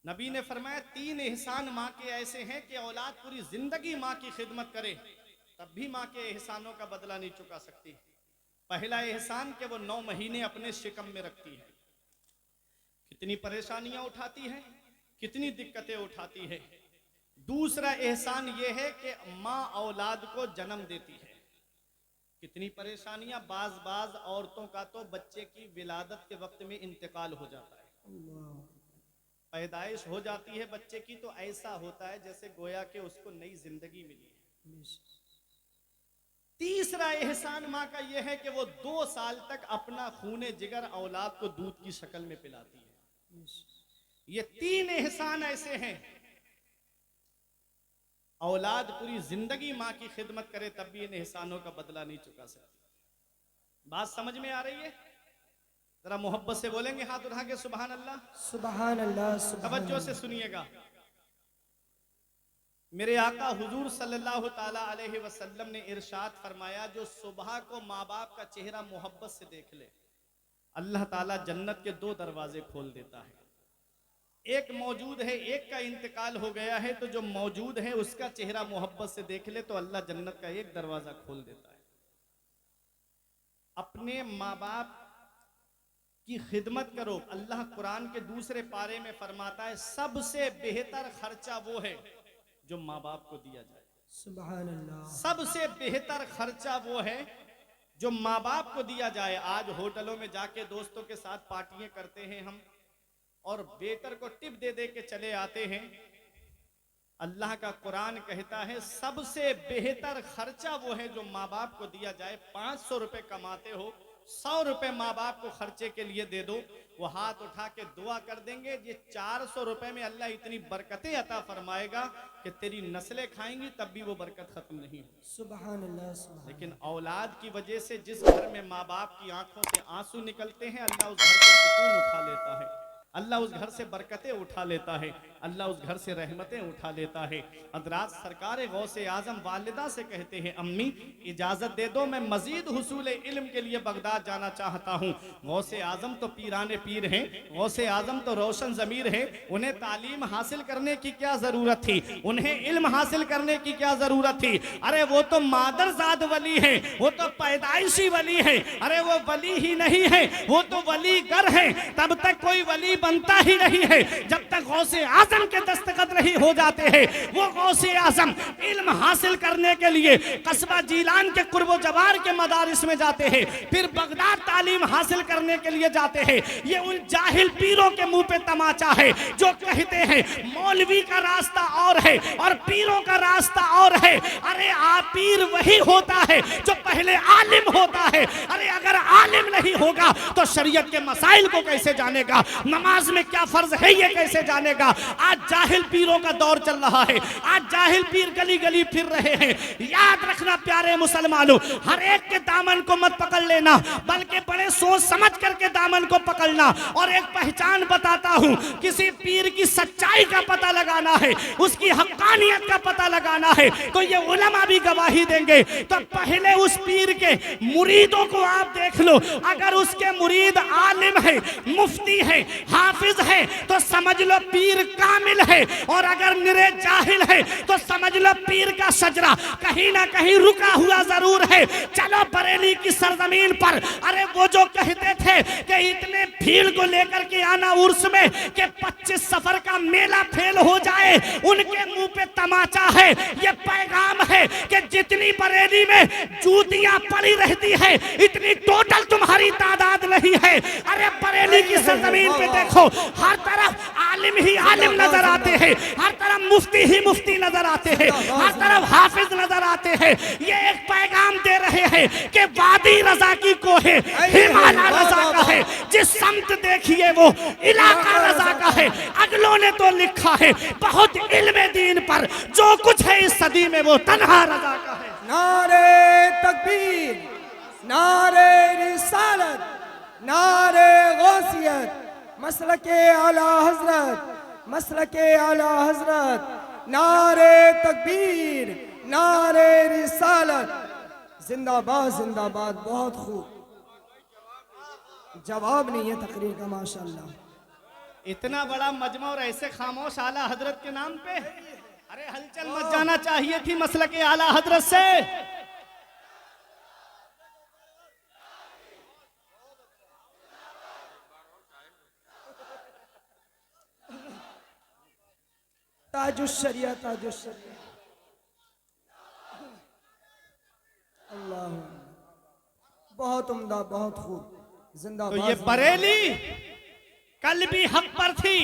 नबी ने फरमाया, 3 एहसान माँ के ऐसे हैं कि औलाद पूरी जिंदगी माँ की खिदमत करे तब भी माँ के एहसानों का बदला नहीं चुका सकती। पहला एहसान कि वो 9 महीने अपने शिकम में रखती है, कितनी परेशानियां उठाती है, कितनी दिक्कतें उठाती है। दूसरा एहसान यह है कि माँ औलाद को जन्म देती है। कितनी परेशानियां, बाज औरतों का तो बच्चे की विलादत के वक्त में इंतकाल हो जाता है। पैदाइश हो जाती है बच्चे की तो ऐसा होता है जैसे गोया कि उसको नई जिंदगी मिली है। तीसरा एहसान माँ का यह है कि वो 2 साल तक अपना खूने जिगर औलाद को दूध की शक्ल में पिलाती है। ये 3 एहसान ऐसे हैं, औलाद पूरी जिंदगी माँ की खिदमत करे तब भी इन एहसानों का बदला नहीं चुका सकती। बात समझ में आ रही है? जरा मोहब्बत से बोलेंगे हाथ उठा के सुभान अल्लाह। सुभान अल्लाह, सुभान तवज्जो से सुनिएगा। मेरे आका हुजूर सल्लल्लाहु ताला अलैहि वसल्लम ने इरशाद फरमाया, जो सुबह को माँ बाप का चेहरा मोहब्बत से देख ले, अल्लाह ताला जन्नत के 2 दरवाजे खोल देता है। एक मौजूद है, एक का इंतकाल हो गया है, तो जो मौजूद है उसका चेहरा मोहब्बत से देख ले तो अल्लाह जन्नत का एक दरवाजा खोल देता है। अपने माँ बाप की खिदमत करो। अल्लाह कुरान के दूसरे पारे में फरमाता है, सबसे बेहतर खर्चा वो है जो माँ बाप को दिया जाए। सुभान अल्लाह। सबसे बेहतर खर्चा वो है जो माँ बाप को दिया जाए। आज होटलों में जाके दोस्तों के साथ पार्टियां करते हैं हम, और वेटर को टिप दे दे के चले आते हैं। अल्लाह का कुरान कहता है सबसे बेहतर खर्चा वो है जो माँ बाप को दिया जाए। 500 रुपए कमाते हो, 100 रुपए माँ बाप को खर्चे के लिए दे दो, वो हाथ उठा के दुआ कर देंगे, ये 400 रुपए में अल्लाह इतनी बरकतें अता फरमाएगा कि तेरी नस्लें खाएंगी तब भी वो बरकत खत्म नहीं हो। सुभान अल्लाह, सुभान। लेकिन औलाद की वजह से जिस घर में माँ बाप की आंखों से आंसू निकलते हैं, अल्लाह उस घर से सुकून उठा लेता है, अल्लाह उस घर से बरकतें उठा लेता है, अल्लाह उस घर से रहमतें उठा लेता है। हज़रात सरकार गौसे आजम वालिदा से कहते हैं, अम्मी इजाज़त दे दो, मैं मजीद हुसूल इल्म के लिए बगदाद जाना चाहता हूँ। गौसे आजम तो पीराने पीर हैं, गौसे आजम तो रोशन ज़मीर हैं, उन्हें तालीम हासिल करने की क्या ज़रूरत थी, उन्हें इल्म हासिल करने की क्या ज़रूरत थी? अरे वो तो मादरजाद वली है, वो तो पैदाइशी वली है। अरे वो वली ही नहीं है, वो तो वली गर है। तब तक कोई वली बनता ही नहीं है जब तक गौसे आजम के दस्तखत नहीं हो जाते हैं। वो गौसे आजम इल्म हासिल करने के लिए कस्बा जीलान के कुर्बो जवार के मदारिस में जाते हैं, फिर बगदाद तालीम हासिल करने के लिए जाते हैं। ये उन जाहिल पीरों के मुंह पे तमाचा है जो कहते हैं मौलवी का रास्ता और है और पीरों का रास्ता और है। अरे पीर वही होता है जो पहले आलिम होता है। अरे अगर आलिम नहीं होगा तो शरीयत के मसाइल को कैसे जानेगा, नमाज में क्या फर्ज है ये कैसे जानेगा? आज जाहिल पीरों का दौर चल रहा है, आज जाहिल पीर गली गली फिर रहे हैं। याद रखना प्यारे मुसलमानों, हर एक के दामन को मत पकड़ लेना, बल्कि बड़े सोच समझ करके दामन को पकड़ना। और एक पहचान बताता हूँ, किसी पीर की सच्चाई का पता लगाना है, उसकी हक्कानियत का पता लगाना है, तो ये उलमा भी गवाही देंगे। तो पहले उस पीर के मुरीदों को आप देख लो, अगर उसके मुरीद आलिम है, मुफ्ती है, हाफिज है, तो समझ लो पीर कामिल है। और अगर निरे जाहिल है तो समझ लो पीर का शजरा कहीं ना कहीं रुका हुआ जरूर है। चलो बरेली की सरजमीन पर, अरे वो जो कहते थे कि इतने भीड़ को लेकर के आना उर्स में कि 25 सफर का मेला फेल हो जाए, उनके मुंह पे तमाचा है। ये पैगाम है कि जितनी बरेली में जूतियां पड़ी रहती है, इतनी टोटल तुम्हारी तादाद नहीं है। अरे बरेली की सरजमीन पे देखो, हर तरफ आलिम ही आलिम नजर आते हैं, हर तरफ मुफ्ती ही मुफ्ती नजर आते हैं, हर तरफ हाफिज नजर आते हैं। ये एक पैगाम दे रहे हैं कि वादी रजा की कोहे हिमालय रजा का है, जिस समत देखिए वो इलाका रजा का है। अगलों ने तो लिखा है बहुत इल्म दीन पर, जो कुछ है इस सदी में वो तन्हा रजा का है। नारे तकबीर, नारे रिसालत, नारे गौसियत, मसलके आला हजरत, मसलके आला हजरत, नारे तकबीर, नारे रिसालत, जिंदाबाद जिंदाबाद। बहुत खूब, जवाब नहीं है तकरीर का, माशाअल्लाह। इतना बड़ा मजमा और ऐसे खामोश आला हजरत के नाम पे, अरे हलचल मच जाना चाहिए थी मसलके आला हजरत से। ताजुश्शरिया ताजुश्शरिया। अल्लाह, बहुत उम्दा, बहुत खूब, जिंदाबाद। तो ये बरेली कल भी हक पर थी,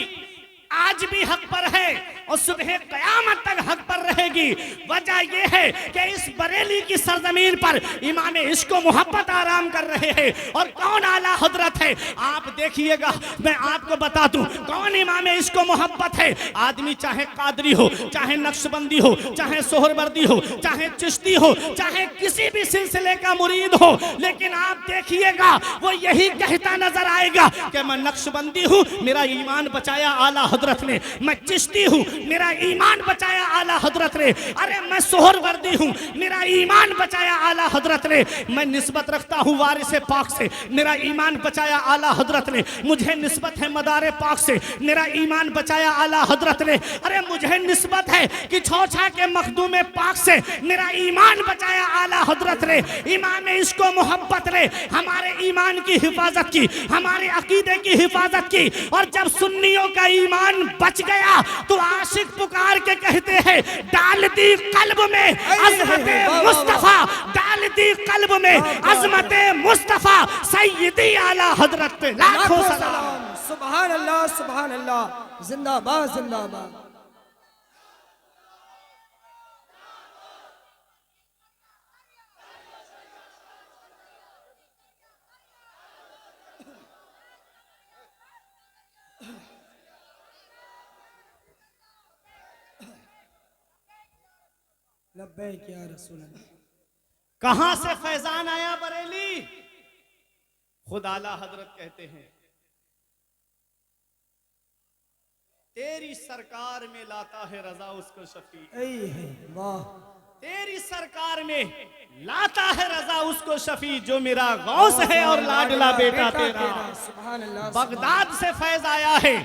आज भी हक पर है और सुबह कयामत तक हक पर रहेगी। वजह यह है कि इस बरेली की सरजमीन पर इमाम इश्क व मोहब्बत आराम कर रहे हैं। और कौन आला हजरत है आप देखिएगा, मैं आपको बता दूं कौन इमाम इश्क व मोहब्बत है। आदमी चाहे कादरी हो, चाहे नक्शबंदी हो, चाहे सोहरवर्दी हो, चाहे चिश्ती हो, चाहे किसी भी सिलसिले का मुरीद हो, लेकिन आप देखिएगा वो यही कहता नजर आएगा कि मैं नक्शबंदी हूं, मेरा ईमान बचाया आला हजरत ने। मैं चिश्ती हूं, मेरा ईमान बचाया आला हजरत ने। अरे मैं सोहरवर्दी हूं, मेरा ईमान बचाया आला हजरत ने। मैं निस्बत रखता हूं वारिसे पाक से, मेरा ईमान बचाया आला हजरत ने। मुझे निस्बत है मदारे पाक से, मेरा ईमान बचाया आला हजरत ने। अरे मुझे निस्बत है कि छौछा के मखदूम पाक से, मेरा ईमान बचाया आला हजरत ने। इमाम इसको मोहब्बत ने हमारे ईमान की हिफाजत की, हमारे अकीदे की हिफाजत की। और जब सुन्नियों का ईमान बच गया तो आशिक पुकार के कहते हैं, डाल दी कल्ब में अज़मत मुस्तफा, डाल दी कल्ब में अज़मत मुस्तफा, सैयदी आला हजरत पे लाखों सलाम। सुभान अल्लाह, सुभान अल्लाह, जिंदाबाद, जिंदाबाद। लब्बैक या रसूल अल्लाह। कहां से फैजान आया बरेली? खुद आला हजरत कहते हैं, तेरी सरकार में लाता है रजा उसको शफी। वाह, तेरी सरकार में लाता है रजा उसको शफी, जो मेरा गौस है और लाडला बेटा तेरा। सुभान अल्लाह। बगदाद से फैज आया है,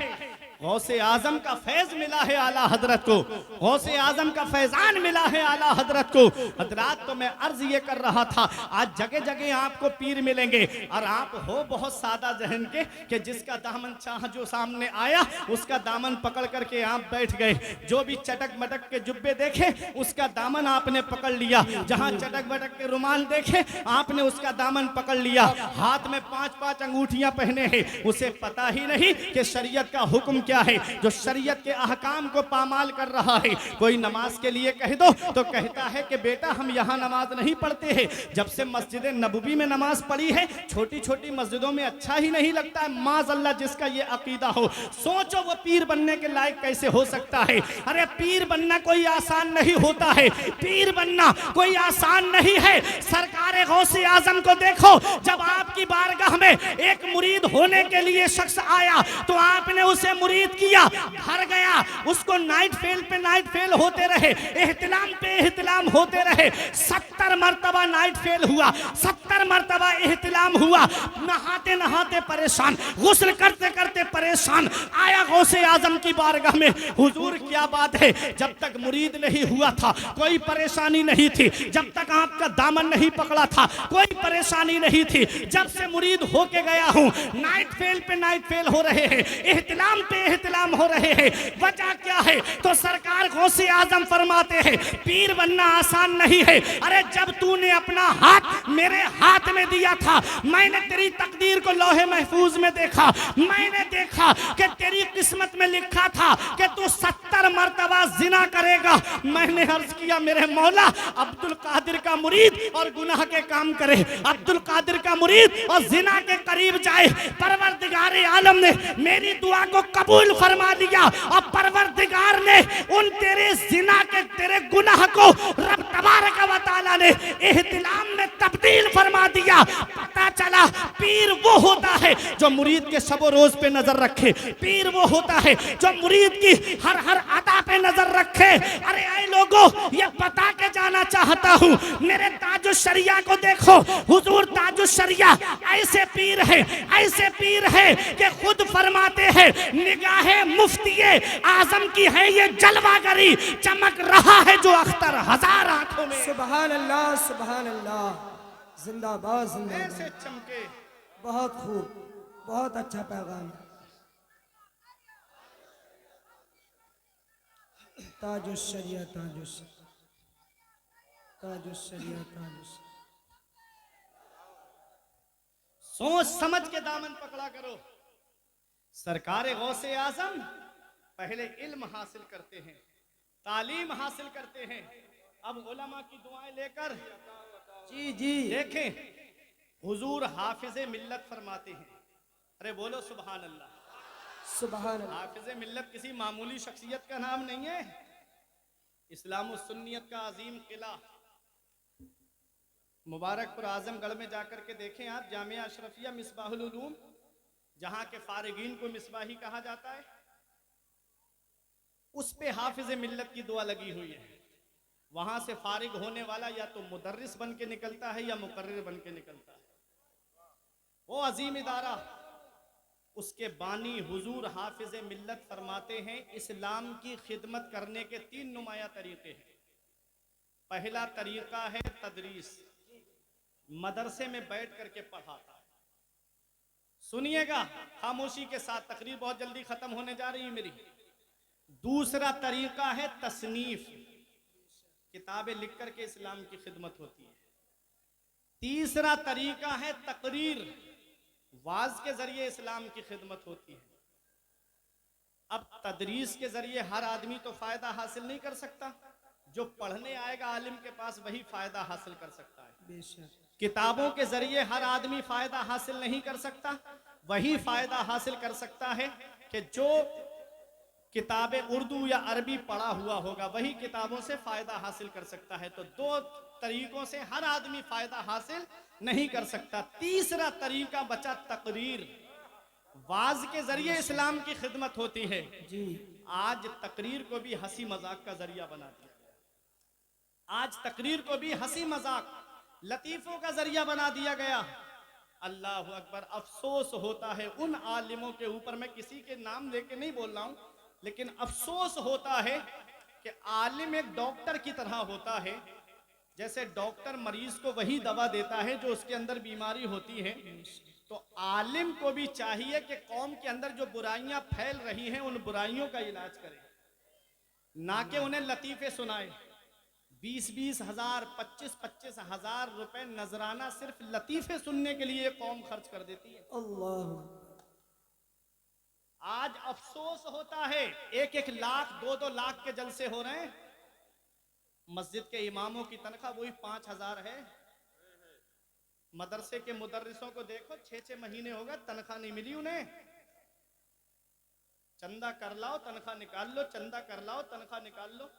गौसे आजम का फैज मिला है आला हजरत को, गौसे आजम का फैजान मिला है आला हजरत को। हजरात, तो मैं अर्ज ये कर रहा था, आज जगह जगह आपको पीर मिलेंगे और आप हो बहुत सादा जहन के कि जिसका दामन चाह जो सामने आया उसका दामन पकड़ करके आप बैठ गए। जो भी चटक मटक के जुब्बे देखे उसका दामन आपने पकड़ लिया, जहां चटक मटक के रुमाल देखे आपने उसका दामन पकड़ लिया। हाथ में 5-5 अंगूठियां पहने हैं, उसे पता ही नहीं कि शरीयत का हुक्म क्या है, जो शरीयत के अहकाम को पामाल कर रहा है। कोई नमाज के लिए कह दो तो कहता है कि बेटा हम यहाँ नमाज नहीं पढ़ते हैं। जब से मस्जिद नबवी में नमाज पढ़ी है, छोटी छोटी मस्जिदों में अच्छा ही नहीं लगता है। माज़अल्लाह, जिसका ये अकीदा हो, सोचो वो पीर बनने के लायक कैसे हो सकता है। अरे पीर बनना कोई आसान नहीं होता है, पीर बनना कोई आसान नहीं है। सरकार गौसे आजम को देखो, जब आपकी बारगाह में एक मुरीद होने के लिए शख्स आया तो आपने उसे मुरीद किया, भर गया, उसको नाइट फेल पे नाइट फेल होते रहे, एहतिलाम पे एहतिलाम होते रहे। 70 मरतबा नाइट फेल हुआ, 70 मरतबा एहतिलाम हुआ। नहाते नहाते परेशान, गुस्ल करते करते परेशान, आया गौसे आजम की बारगाह में, हुजूर क्या बात है, जब तक मुरीद नहीं हुआ था कोई परेशानी नहीं थी, जब तक आपका दामन नहीं पकड़ा था कोई परेशानी नहीं थी, जब से मुरीद होके गया हूं नाइट फेल पे नाइट फेल हो रहे हैं, एहतिलाम पे एहतिलाम हो रहे हैं। वजह क्या है? तो सरकार गौसे आजम फरमाते हैं, पीर बनना आसान नहीं है। अरे जब तूने अपना हाथ मेरे हाथ में दिया था, मैंने तेरी तकदीर को लोहे महफूज में देखा, मैंने देखा कि तेरी किस्मत में लिखा था कि तू 70 मरतबा जिना करेगा। मैंने अर्ज किया, मेरे मौला, अब्दुल कादिर का मुरीद और गुनाह के काम करे, अब्दुल कादिर का मुरीद और जिना के करीब जाए। परवरदिगार आलम ने मेरी दुआ को कबूल फरमा दिया और परवरदिगार ने उन तेरे जिना के तेरे गुनाह को रब तबारक व तआला ने एहतिलाम में तब्दील फरमा दिया। पता चला पीर वो होता है जो मुरीद के शब रोज पे नजर रखे, पीर वो होता है जो मुरीद की हर हर अदा पे नजर रखे। अरे ऐ लोगों, ये बता के जाना चाहता हूँ, मेरे ताजुश्शरिया को देखो, हुजूर ताजुश्शरिया ऐसे पीर है, ऐसे पीर है कि खुद फरमाते हैं, निगाहे मुफ्तिये आजम की है ये जलवागरी, चमक रहा है जो अख्तर हजार आंखों में। सुभान अल्लाह, सुभान अल्लाह, जिंदाबाद, जिंदाबाद। ऐसे चमके। बहुत खूब, बहुत अच्छा पैगाम है। ताजुश्शरिया ताजुश्शरिया ताजुश्शरिया ताजुश्शरिया। सोच समझ के दामन पकड़ा करो। सरकार गौसे आजम पहले इल्म हासिल करते हैं, तालीम हासिल करते हैं, अब उलमा की दुआएं लेकर जी जी देखें। हुजूर हाफिज़े मिल्लत फरमाते हैं, अरे बोलो सुभान अल्लाह। सुभान अल्लाह। हाफिज़े मिल्लत किसी मामूली शख्सियत का नाम नहीं है, इस्लाम और सुन्नियत का अजीम किला। मुबारकपुर आजमगढ़ में जाकर के देखें आप, जामिया अशरफिया मिसबाहुल उलूम, जहां के फारिगीन को मिसबाही कहा जाता है, उस पे हाफिज़े मिल्लत की दुआ लगी हुई है। वहां से फारिग होने वाला या तो मुदर्रिस बन के निकलता है या मुकर्रिर बन के निकलता है। वो अजीम इदारा, उसके बानी हुजूर हाफिज़े मिल्लत फरमाते हैं, इस्लाम की खिदमत करने के 3 नुमाया तरीके हैं। पहला तरीका है तदरीस, मदरसे में बैठ करके पढ़ाता है। सुनिएगा खामोशी के साथ, तकरीर बहुत जल्दी खत्म होने जा रही है मेरी। दूसरा तरीका है तसनीफ, किताबें लिख करके इस्लाम की खिदमत होती है। तीसरा तरीका है तकरीर, वाज के जरिए इस्लाम की खिदमत होती है। अब तदरीस के जरिए हर आदमी तो फायदा हासिल नहीं कर सकता, जो पढ़ने आएगा आलिम के पास वही फायदा हासिल कर सकता है। बेशक। किताबों के जरिए हर आदमी फायदा हासिल नहीं कर सकता, वही फायदा हासिल कर सकता है कि जो किताबें उर्दू या अरबी पढ़ा हुआ होगा, वही किताबों से फायदा हासिल कर सकता है। तो 2 तरीकों से हर आदमी फायदा हासिल नहीं कर सकता। तीसरा तरीका बचा तकरीर, वाज के जरिए इस्लाम की खिदमत होती है। जी आज तकरीर को भी हंसी मजाक का जरिया बना दिया गया। आज तकरीर को भी हंसी मजाक, लतीफों का जरिया बना दिया गया। अल्लाह अकबर। अफसोस होता है उन आलिमों के ऊपर, मैं किसी के नाम लेके नहीं बोल रहा हूं, लेकिन अफसोस होता है कि आलिम एक डॉक्टर की तरह होता है। जैसे डॉक्टर मरीज को वही दवा देता है जो उसके अंदर बीमारी होती है, तो आलिम को भी चाहिए कि कौम के अंदर जो बुराइयां फैल रही हैं उन बुराइयों का इलाज करे, ना कि उन्हें लतीफे सुनाए। 20-20 हजार 25-25 हजार रुपए नजराना सिर्फ लतीफे सुनने के लिए कौम खर्च कर देती है। अल्लाह। आज अफसोस होता है 1-1 लाख 2-2 लाख के जलसे हो रहे हैं। मस्जिद के इमामों की तनख्वाह वही 5,000 है। मदरसे के मुदर्रिसों को देखो 6-6 महीने हो गए तनख्वाह नहीं मिली उन्हें। चंदा कर लाओ तनख्वाह निकाल लो, चंदा कर लाओ तनख्वाह निकाल लो।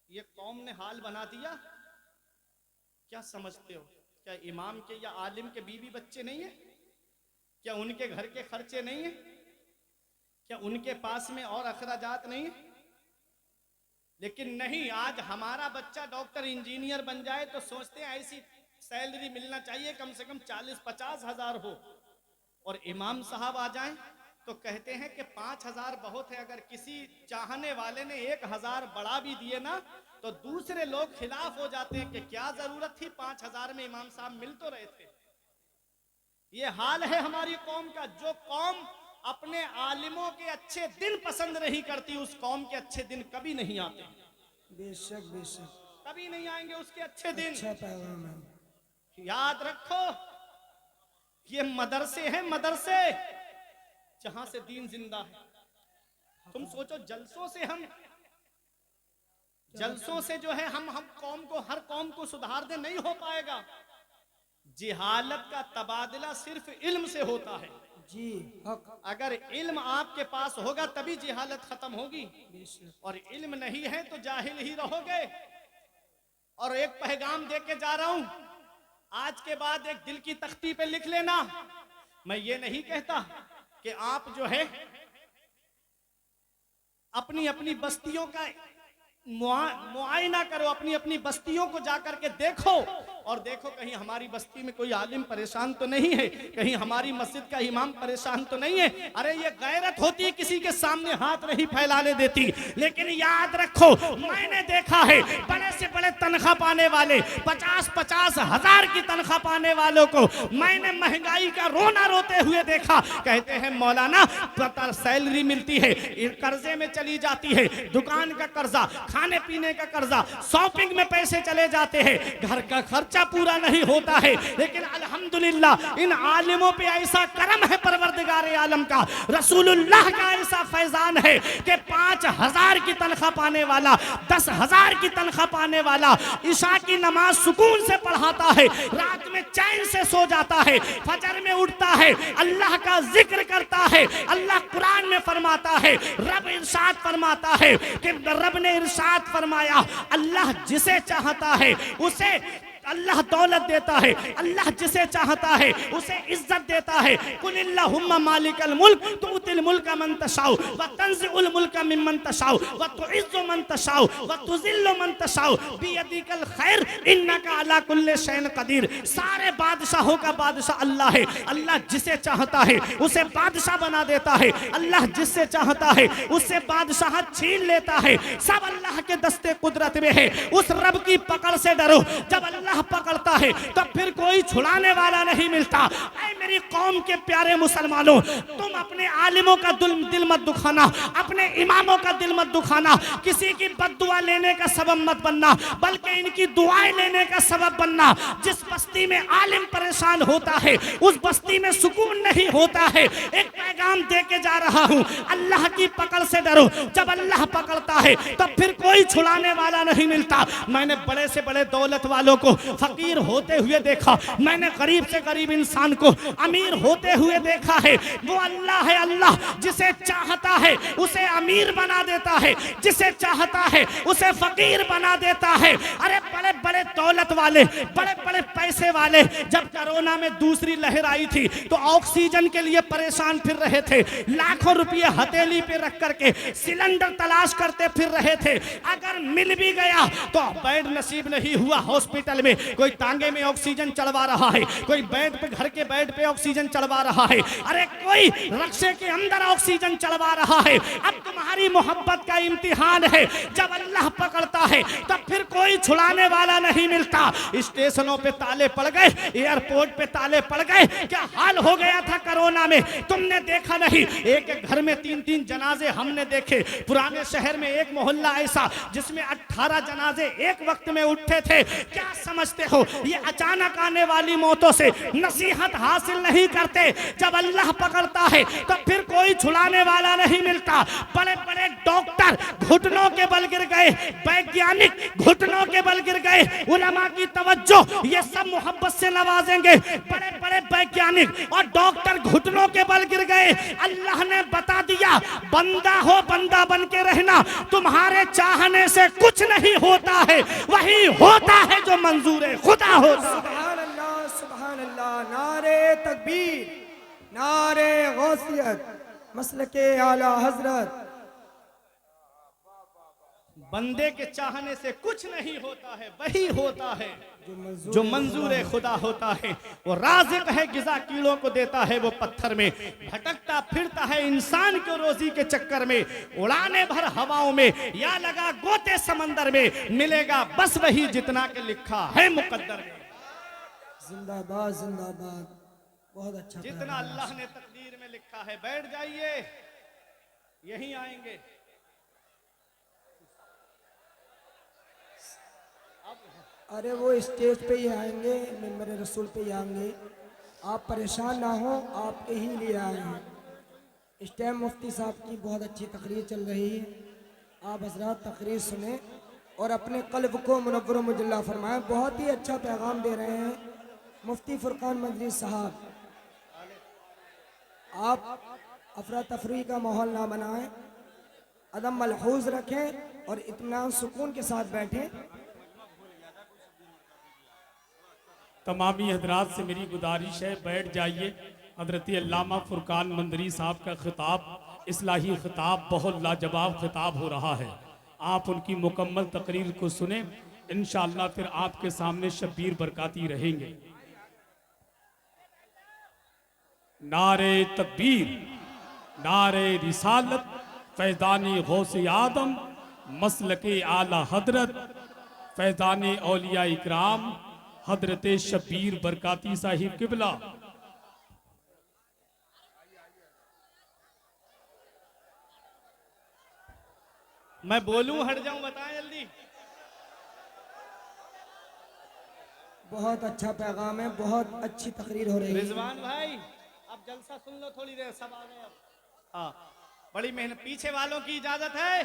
ये कौम ने हाल बना दिया। क्या समझते हो, क्या इमाम के या आलिम के बीवी बच्चे नहीं है? क्या उनके घर के खर्चे नहीं है? क्या उनके पास में और अखराजात नहीं है? लेकिन नहीं, आज हमारा बच्चा डॉक्टर इंजीनियर बन जाए तो सोचते हैं ऐसी सैलरी मिलना चाहिए कम से कम 40-50 हजार हो, और इमाम साहब आ जाएं तो कहते हैं कि 5,000 बहुत है। अगर किसी चाहने वाले ने 1,000 बढ़ा भी दिए ना तो दूसरे लोग खिलाफ हो जाते हैं कि क्या जरूरत थी, 5,000 में इमाम साहब मिल तो रहे थे। ये हाल है हमारी कौम का। जो कौम अपने आलिमों के अच्छे दिन पसंद नहीं करती, उस कौम के अच्छे दिन कभी नहीं आते। बेशक बेशक, कभी नहीं आएंगे उसके अच्छे दिन। अच्छा पैगाम है। याद रखो, ये मदरसे हैं, मदरसे जहां से दीन जिंदा है। तुम सोचो जलसों से जो है हम कौम को, हर कौम को सुधार दे, नहीं हो पाएगा। जिहालत का तबादला सिर्फ इल्म से होता है। जी हक। अगर इल्म आपके पास होगा तभी जिहालत खत्म होगी, बेशक। और इल्म नहीं है तो जाहिल ही रहोगे। और एक पैगाम दे के जा रहा हूं, आज के बाद एक दिल की तख्ती पे लिख लेना। मैं ये नहीं कहता कि आप जो है अपनी अपनी बस्तियों का मुआयना करो, अपनी अपनी बस्तियों को जाकर के देखो, और देखो कहीं हमारी बस्ती में कोई आलिम परेशान तो नहीं है, कहीं हमारी मस्जिद का इमाम परेशान तो नहीं है। अरे ये गैरत होती है, किसी के सामने हाथ नहीं फैलाने देती। लेकिन याद रखो, मैंने देखा है बड़े से बड़े तनख्वाह पाने वाले 50-50 हजार की तनख्वाह पाने वालों को मैंने महंगाई का रोना रोते हुए देखा। कहते हैं मौलाना पता सैलरी मिलती है, कर्जे में चली जाती है, दुकान का कर्जा, खाने पीने का कर्जा, शॉपिंग में पैसे चले जाते हैं, घर का खर्चा पूरा नहीं होता है। लेकिन अल्हम्दुलिल्लाह इन आलिमों पे ऐसा करम है परवरदिगार आलम का, रसूलुल्लाह का ऐसा फैजान है कि 5,000 की तनख्वाह पाने वाला, 10,000 की तनख्वाह पाने वाला ईशा की नमाज सुकून से पढ़ाता है, रात में चैन से सो जाता है, फजर में उठता है, अल्लाह का जिक्र करता है। अल्लाह कुरान में फरमाता है, रब इरशाद फरमाता है कि रब ने इरशाद फरमाया, अल्लाह जिसे चाहता है उसे अल्लाह दौलत देता है, अल्लाह जिसे चाहता है उसे इज्जत देता है। कुलिल्लाहुम्मा मालिकल मुल्क तुतिल मुल्का मन तशाउ व तंजिउल मुल्का मिम्मन तशाउ व तुइज्जु मन तशाउ व तुजिल्लु मन तशाउ बियदिकल खैर इन्नका अला कुल्लि शैइन कदीर। सारे बादशाहों का बादशाह अल्लाह है। अल्लाह जिसे चाहता है उसे बादशाह बना देता है, अल्लाह जिससे चाहता है उससे बादशाह छीन लेता है। सब अल्लाह के दस्ते कुदरत में है। उस रब की पकड़ से डरो। जब अल्लाह पकड़ता है तो फिर कोई छुड़ाने वाला नहीं मिलता। ऐ मेरी कौम के प्यारे मुसलमानों, तुम अपने आलिमों का दिल मत दुखाना, अपने इमामों का दिल मत दुखाना, किसी की बद्दुआ लेने का सबब मत बनना, बल्कि इनकी दुआएं लेने का सबब बनना। जिस बस्ती में आलिम परेशान होता है उस बस्ती में सुकून नहीं होता है। एक पैगाम दे के जा रहा हूं, अल्लाह की पकड़ से डरो। जब अल्लाह पकड़ता है तब फिर कोई छुड़ाने वाला नहीं मिलता। मैंने बड़े से बड़े दौलत वालों को फकीर होते हुए देखा, मैंने गरीब से गरीब इंसान को अमीर होते हुए देखा है। वो अल्लाह है, अल्लाह जिसे चाहता है उसे अमीर बना देता है, जिसे चाहता है उसे फकीर बना देता है। अरे बड़े बड़े दौलत वाले, बड़े बड़े पैसे वाले जब कोरोना में दूसरी लहर आई थी तो ऑक्सीजन के लिए परेशान फिर रहे थे, लाखों रुपए हथेली पे रख करके सिलेंडर तलाश करते फिर रहे थे। अगर मिल भी गया तो बेड नसीब नहीं हुआ हॉस्पिटल में। कोई तांगे में ऑक्सीजन चढ़वा रहा है, कोई बेड पे, घर के बेड पे ऑक्सीजन चढ़वा रहा है, अरे कोई रक्शे के अंदर ऑक्सीजन चढ़वा रहा है। अब तुम्हारी मोहब्बत का इम्तिहान है। जब अल्लाह पकड़ता है तब फिर कोई छुड़ाने वाला नहीं मिलता। स्टेशनों पे ताले पड़ गए, एयरपोर्ट पे ताले पड़ गए। क्या हाल हो गया था कोरोना में, तुमने देखा नहीं? एक एक घर में 3-3 जनाजे हमने देखे। पुराने शहर में एक मोहल्ला ऐसा जिसमें 18 जनाजे एक वक्त में उठे थे। क्या समझते हो, ये अचानक आने वाली मौतों से नसीहत हासिल नहीं करते। जब अल्लाह पकड़ता है तो फिर कोई छुड़ाने वाला नहीं मिलता। बड़े बड़े डॉक्टर घुटनों के बल गिर गए, वैज्ञानिक घुटनों के बल गिर गए। उलमा की तवज्जो, ये सब मोहब्बत से नवाजेंगे। बड़े बड़े वैज्ञानिक और डॉक्टर घुटनों के बल गिर गए। अल्लाह ने बता दिया, बंदा हो बंदा बन के रहना, तुम्हारे चाहने से कुछ नहीं होता है, वही होता है जो मंजूर है खुदा होता। सुभान अल्लाह, सुभान अल्लाह। नारे तकबीर, नारे गौसियत, मसलके आला हजरत। बंदे के चाहने से कुछ नहीं होता है, वही होता है जो मंजूर खुदा होता है। वो राज़िक है, गिज़ा कीड़ों को देता है वो पत्थर में। भटकता फिरता है इंसान को रोजी के चक्कर में, उड़ाने भर हवाओं में या लगा गोते समंदर में, मिलेगा बस वही जितना के लिखा है मुकद्दर में। जिंदाबाद, जिंदाबाद। बहुत अच्छा, जितना अल्लाह ने तकदीर में लिखा है। बैठ जाइए, यहीं आएंगे। अरे वो स्टेज पे ही आएंगे, मेरे रसूल पे ही आएंगे। आप परेशान ना हो, आपके ही लिए आए हैं। इस टाइम मुफ्ती साहब की बहुत अच्छी तकरीर चल रही है। आप हजरात तकरीर सुने और अपने कल्ब को मुनव्वर मुजल्ला फरमाएं। बहुत ही अच्छा पैगाम दे रहे हैं मुफ्ती फुरकान मदनी साहब। आप अफरा तफरी का माहौल ना बनाएं, अदम मलहूज रखें और इत्मीनान सुकून के साथ बैठें। तमामी हजरात से मेरी गुजारिश है, बैठ जाइए। हजरत अल्लामा फुरकान मंदरी साहब का खिताब, इस्लाही खिताब, बहुत लाजवाब खिताब हो रहा है। आप उनकी मुकम्मल तकरीर को सुने, इंशाअल्लाह फिर आपके सामने शब्बीर बरकाती रहेंगे। नारे तकबीर, नारे रिसालत, फैज़ानी गौसे आदम, मसलके आला हजरत, फैजान औलिया इकराम हजरत शबीर बरकाती साहिब किबला। मैं बोलूं हट जाऊं, बताएं जल्दी। बहुत अच्छा पैगाम है, बहुत अच्छी तकरीर हो रही है। रिजवान भाई अब जलसा सुन लो थोड़ी देर, सब आ गए अब। हाँ, बड़ी मेहनत। पीछे वालों की इजाजत है?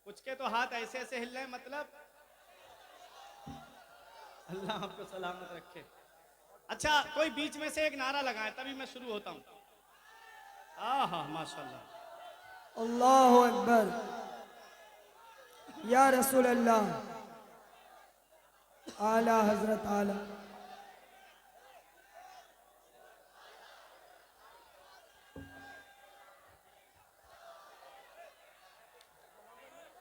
कुछ के तो हाथ ऐसे ऐसे हिल रहे, मतलब अल्लाह आपको सलामत रखे। अच्छा, कोई बीच में से एक नारा लगाए तभी मैं शुरू होता हूँ। आहा माशाल्लाह, अल्लाहु अकबर, या रसूल अल्लाह, आला हजरत आला।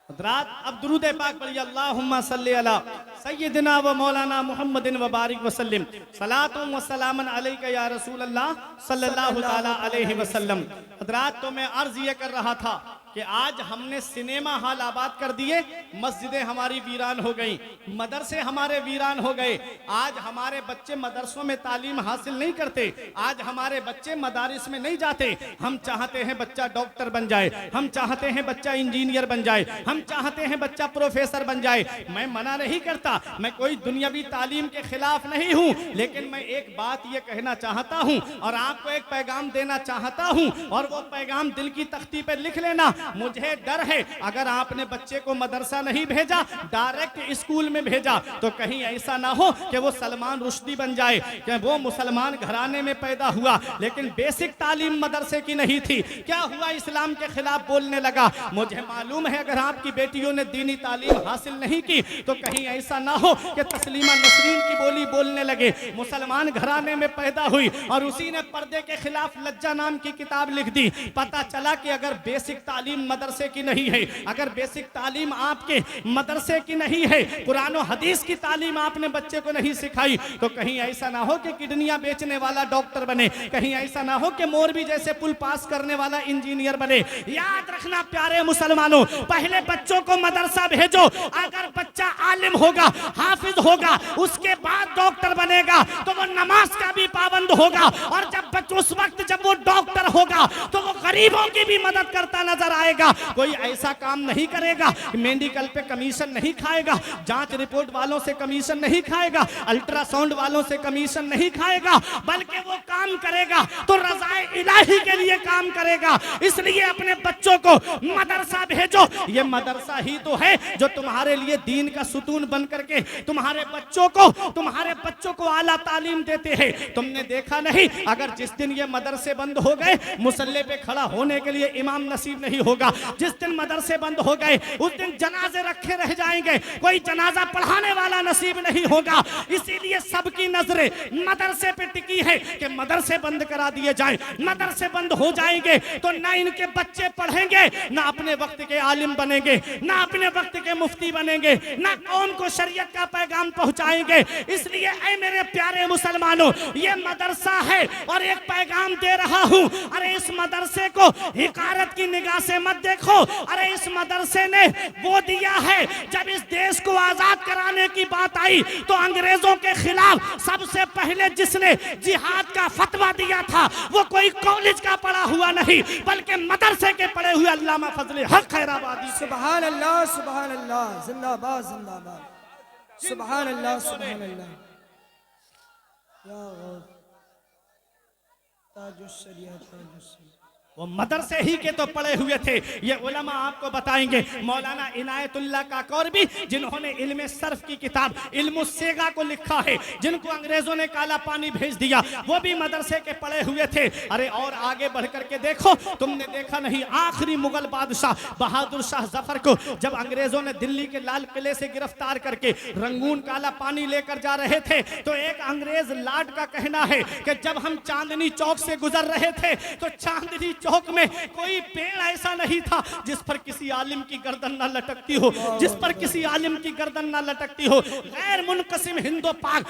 हज़रात अब दुरूद पाक पढ़िए। अल्लाहुम्मा सल्ली अला सय्यिदिना व मौलाना मुहम्मदिन व बारिक वसल्लम सलातुम व सलामन अलैका या रसूल अल्लाह सल्लल्लाहु ताला अलैहि वसल्लम। हज़रात, तो मैं अर्ज ये कर रहा था कि आज हमने सिनेमा हॉल आबाद कर दिए, मस्जिदें हमारी वीरान हो गई, मदरसे हमारे वीरान हो गए। आज हमारे बच्चे मदरसों में तालीम हासिल नहीं करते, आज हमारे बच्चे मदारिस में नहीं जाते। हम चाहते हैं बच्चा डॉक्टर बन जाए, हम चाहते हैं बच्चा इंजीनियर बन जाए, हम चाहते हैं बच्चा प्रोफेसर बन जाए। मैं मना नहीं करता, मैं कोई दुनियावी तालीम के खिलाफ नहीं हूँ, लेकिन मैं एक बात ये कहना चाहता हूँ और आपको एक पैगाम देना चाहता हूँ, और वो पैगाम दिल की तख्ती पर लिख लेना। मुझे डर है अगर आपने बच्चे को मदरसा नहीं भेजा, डायरेक्ट स्कूल में भेजा, तो कहीं ऐसा ना हो कि वो सलमान रुश्दी बन जाए, कि वो मुसलमान घराने में पैदा हुआ लेकिन बेसिक तालीम मदरसे की नहीं थी। क्या हुआ, इस्लाम के खिलाफ बोलने लगा। मुझे मालूम है अगर आपकी बेटियों ने दीनी तालीम हासिल नहीं की तो कहीं ऐसा ना हो कि तस्लीमा नसरीन की बोली बोलने लगे। मुसलमान घराने में पैदा हुई और उसी ने पर्दे के खिलाफ लज्जा नाम की किताब लिख दी। पता चला कि अगर बेसिक तालीम मदरसे की नहीं है, अगर बेसिक तालीम आपके मदरसे की नहीं है, कुरान और हदीस की तालीम आपने बच्चे को नहीं सिखाई, तो कहीं ऐसा ना हो कि किडनियां बेचने वाला डॉक्टर बने, कहीं ऐसा ना हो कि मोरबी जैसे पुल पास करने वाला इंजीनियर बने। याद रखना प्यारे मुसलमानों, पहले बच्चों को मदरसा भेजो। अगर बच्चा आलिम होगा, हाफिज होगा, उसके बाद डॉक्टर बनेगा तो वो नमाज का भी पाबंद होगा, और उस वक्त जब वो डॉक्टर होगा तो वो गरीबों की भी मदद करता नजर आएगा। कोई ऐसा काम नहीं करेगा, मेडिकल पे कमीशन नहीं खाएगा, जांच रिपोर्ट वालों से कमीशन नहीं खाएगा, अल्ट्रासाउंड वालों से कमीशन नहीं खाएगा, बल्कि वो काम करेगा तो रज़ाए इलाही के लिए काम करेगा। इसलिए अपने बच्चों को मदरसा भेजो। ये मदरसा ही तो है जो तुम्हारे लिए दीन का सुतून बन करके तुम्हारे बच्चों को आला तालीम देते हैं। तुमने देखा नहीं, अगर जिस दिन ये मदरसे बंद हो गए, मुसल्ले पे खड़ा होने के लिए इमाम नसीब नहीं होगा। जिस दिन मदरसे बंद हो गए उस दिन जनाजे रखे रह जाएंगे, कोई जनाजा पढ़ाने वाला नसीब नहीं होगा। इसीलिए सबकी नजरें मदरसे पे टिकी है कि मदरसे बंद करा दिए जाएं। मदरसे बंद हो जाएंगे तो ना इनके बच्चे पढ़ेंगे, ना अपने वक्त के आलिम बनेंगे, ना अपने वक्त के मुफ्ती बनेंगे, ना कौम को शरीयत का पैगाम पहुंचाएंगे। इसलिए ऐ मेरे प्यारे मुसलमानों, ये मदरसा है और एक पैगाम दे रहा हूं। अरे इस मदरसे को हिकारत की निगाह से मत देखो। अरे इस मदरसे ने वो दिया है, जब इस देश को आजाद कराने की बात आई तो अंग्रेजों के खिलाफ सबसे पहले जिसने जिहाद का फतवा दिया था वो कोई कॉलेज का पढ़ा हुआ नहीं बल्कि मदरसे के पढ़े हुए अल्लामा फजले हक खैराबादी। सुभान अल्लाह, सुभान अल्लाह, जिंदाबाद जिंदाबाद, सुभान अल्लाह, सुभान अल्लाह। या गौस, ताजुश शरियत, ताजुश शरियत। वो मदरसे ही के तो पढ़े हुए थे। ये उलमा आपको बताएंगे, मौलाना इनायतुल्लाह काकोरबी जिन्होंने इल्मे सर्फ की किताब इल्मुस्सेगा को लिखा है, जिनको अंग्रेजों ने काला पानी भेज दिया, वो भी मदरसे के पढ़े हुए थे। अरे और आगे बढ़ करके देखो, तुमने देखा नहीं, आखिरी मुगल बादशाह बहादुर शाह जफर को जब अंग्रेजों ने दिल्ली के लाल किले से गिरफ्तार करके रंगून काला पानी लेकर जा रहे थे, तो एक अंग्रेज लाट का कहना है कि जब हम चांदनी चौक से गुजर रहे थे तो चांदनी चौक में कोई पेड़ ऐसा नहीं था जिस पर किसी आलिम की गर्दन ना लटकती हो, जिस पर किसी आलिम की गर्दन ना लटकती हो। गैर मुनकसिम हिंदो पाक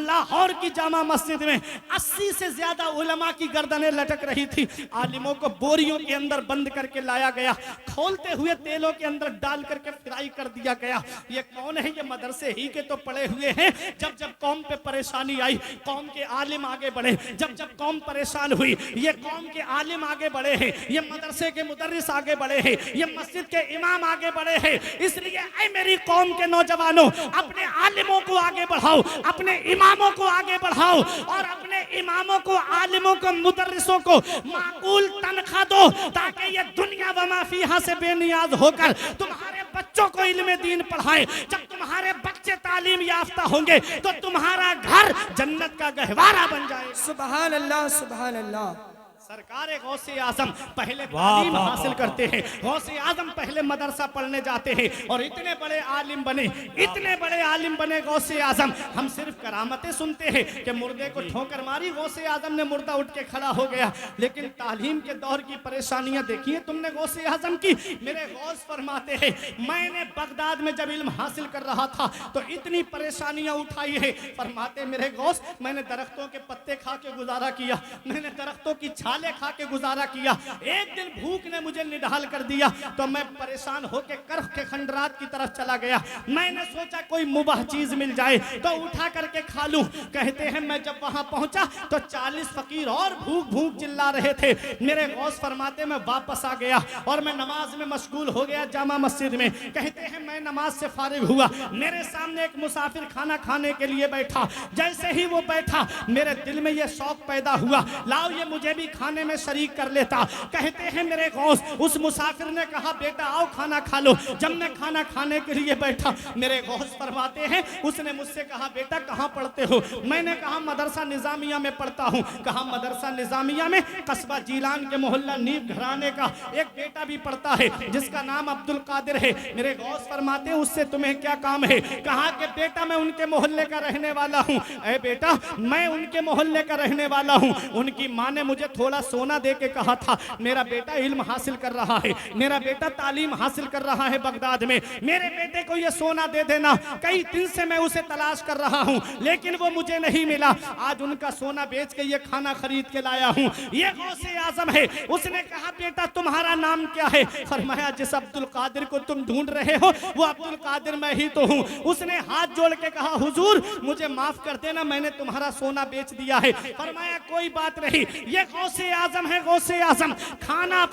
लाहौर की जामा मस्जिद में 80 से ज्यादा उलमा की गर्दनें लटक रही थी। आलिमों को बोरियों के अंदर बंद करके लाया गया, खोलते हुए तेलों के अंदर डाल करके फ्राई कर दिया गया। ये कौन है? ये मदरसे ही के तो पड़े हुए हैं। जब जब कौम पे परेशानी आई, कौम के आलिम आगे बढ़े। जब जब कौम परेशान हुई, ये कौम के आलिम आगे बढ़े हैं, ये मदरसे के मुदर्रिस आगे बढ़े हैं, ये मस्जिद के इमाम आगे बढ़े हैं। इसलिए ऐ मेरी कौम के नौजवानों, अपने आलिमों को आगे बढ़ाओ, अपने इमामों को आगे बढ़ाओ और अपने इमामों को, आलिमों को, मुदर्रिसों को माकूल तनख्वाह दो, ताकि ये दुनिया व माफिया से बेनियाज होकर तुम्हारे बच्चों को इल्म दीन पढ़ाएं। जब तुम्हारे बच्चे तालीम याफ्ता होंगे तो तुम्हारा घर जन्नत का गहवारा बन जाएगा। सुभान अल्लाह, सुभान अल्लाह। सरकार गौसे आजम पहले तालीम हासिल करते हैं, गौसे आजम पहले मदरसा पढ़ने जाते हैं और इतने बड़े आलिम बने, इतने बड़े आलिम बने गौसे आजम। हम सिर्फ करामतें सुनते हैं कि मुर्दे को ठोकर मारी, गौसे आजम ने मुर्दा उठ के खड़ा हो गया, लेकिन तालीम के दौर की परेशानियां देखी है तुमने गौसे आजम की। मेरे गौस फरमाते हैं, मैंने बगदाद में जब इल्म हासिल कर रहा था तो इतनी परेशानियां उठाई है। फरमाते मेरे गौस, मैंने दरख्तों के पत्ते खा के गुजारा किया, मैंने दरख्तों की छाले खा के गुजारा किया। एक दिन भूख ने मुझे निढाल कर दिया तो मैं परेशान होकर कर्फ के खंडरात की तरफ चला गया। मैंने सोचा कोई मुबाह चीज मिल जाए तो उठा करके खा लूं। कहते हैं मैं जब वहां पहुंचा तो 40 फकीर और भूख भूख चिल्ला रहे थे। मेरे गौस फरमाते मैं वापस आ गया और मैं नमाज में मशगूल हो गया जामा मस्जिद में। कहते हैं मैं नमाज से फारिग हुआ, मेरे सामने एक मुसाफिर खाना खाने के लिए बैठा। जैसे ही वो बैठा मेरे दिल में ये शौक पैदा हुआ, लाओ ये मुझे भी खाने में शरीक कर लेता। कहते हैं मेरे गौस, उस मुसाफिर ने कहा बेटा आओ खाना खा लो। जब मैं खाना खाने के लिए बैठा, मेरे गौस फरमाते हैं उसने मुझसे कहा बेटा कहाँ पढ़ते हो? मैंने कहा मदरसा निजामिया में पढ़ता हूँ। कहा मदरसा निजामिया में कस्बा जीलान के मोहल्ला नीब घराने का एक बेटा भी पढ़ता है जिसका नाम अब्दुल कादिर है। मेरे गौस फरमाते हैं उससे तुम्हें क्या काम है? कहा कि बेटा मैं उनके मोहल्ले का रहने वाला हूँ। अरे बेटा मैं उनके मोहल्ले का रहने वाला हूँ, उनकी माँ ने मुझे थोड़ा सोना दे के कहा था मेरा बेटा इल्म हासिल कर रहा है, मेरा बेटा तालीम हासिल कर रहा है बगदाद में, मेरे बेटे को ये सोना दे देना। कई दिन से मैं उसे तलाश कर रहा हूँ लेकिन वो मुझे नहीं मिला। आज उनका सोना बेच के ये खाना खरीद के लाया हूँ। ये गौसे आजम है। उसने कहा बेटा तुम्हारा नाम क्या है? फरमाया जिस अब्दुल कादिर को तुम ढूंढ रहे हो वो अब्दुल कादिर मैं ही तो हूँ। उसने हाथ जोड़ के कहा हुजूर मुझे माफ कर देना, मैंने तुम्हारा सोना बेच दिया है। फरमाया कोई बात नहीं, ये गौसे आजम है। गौसे आजम खाना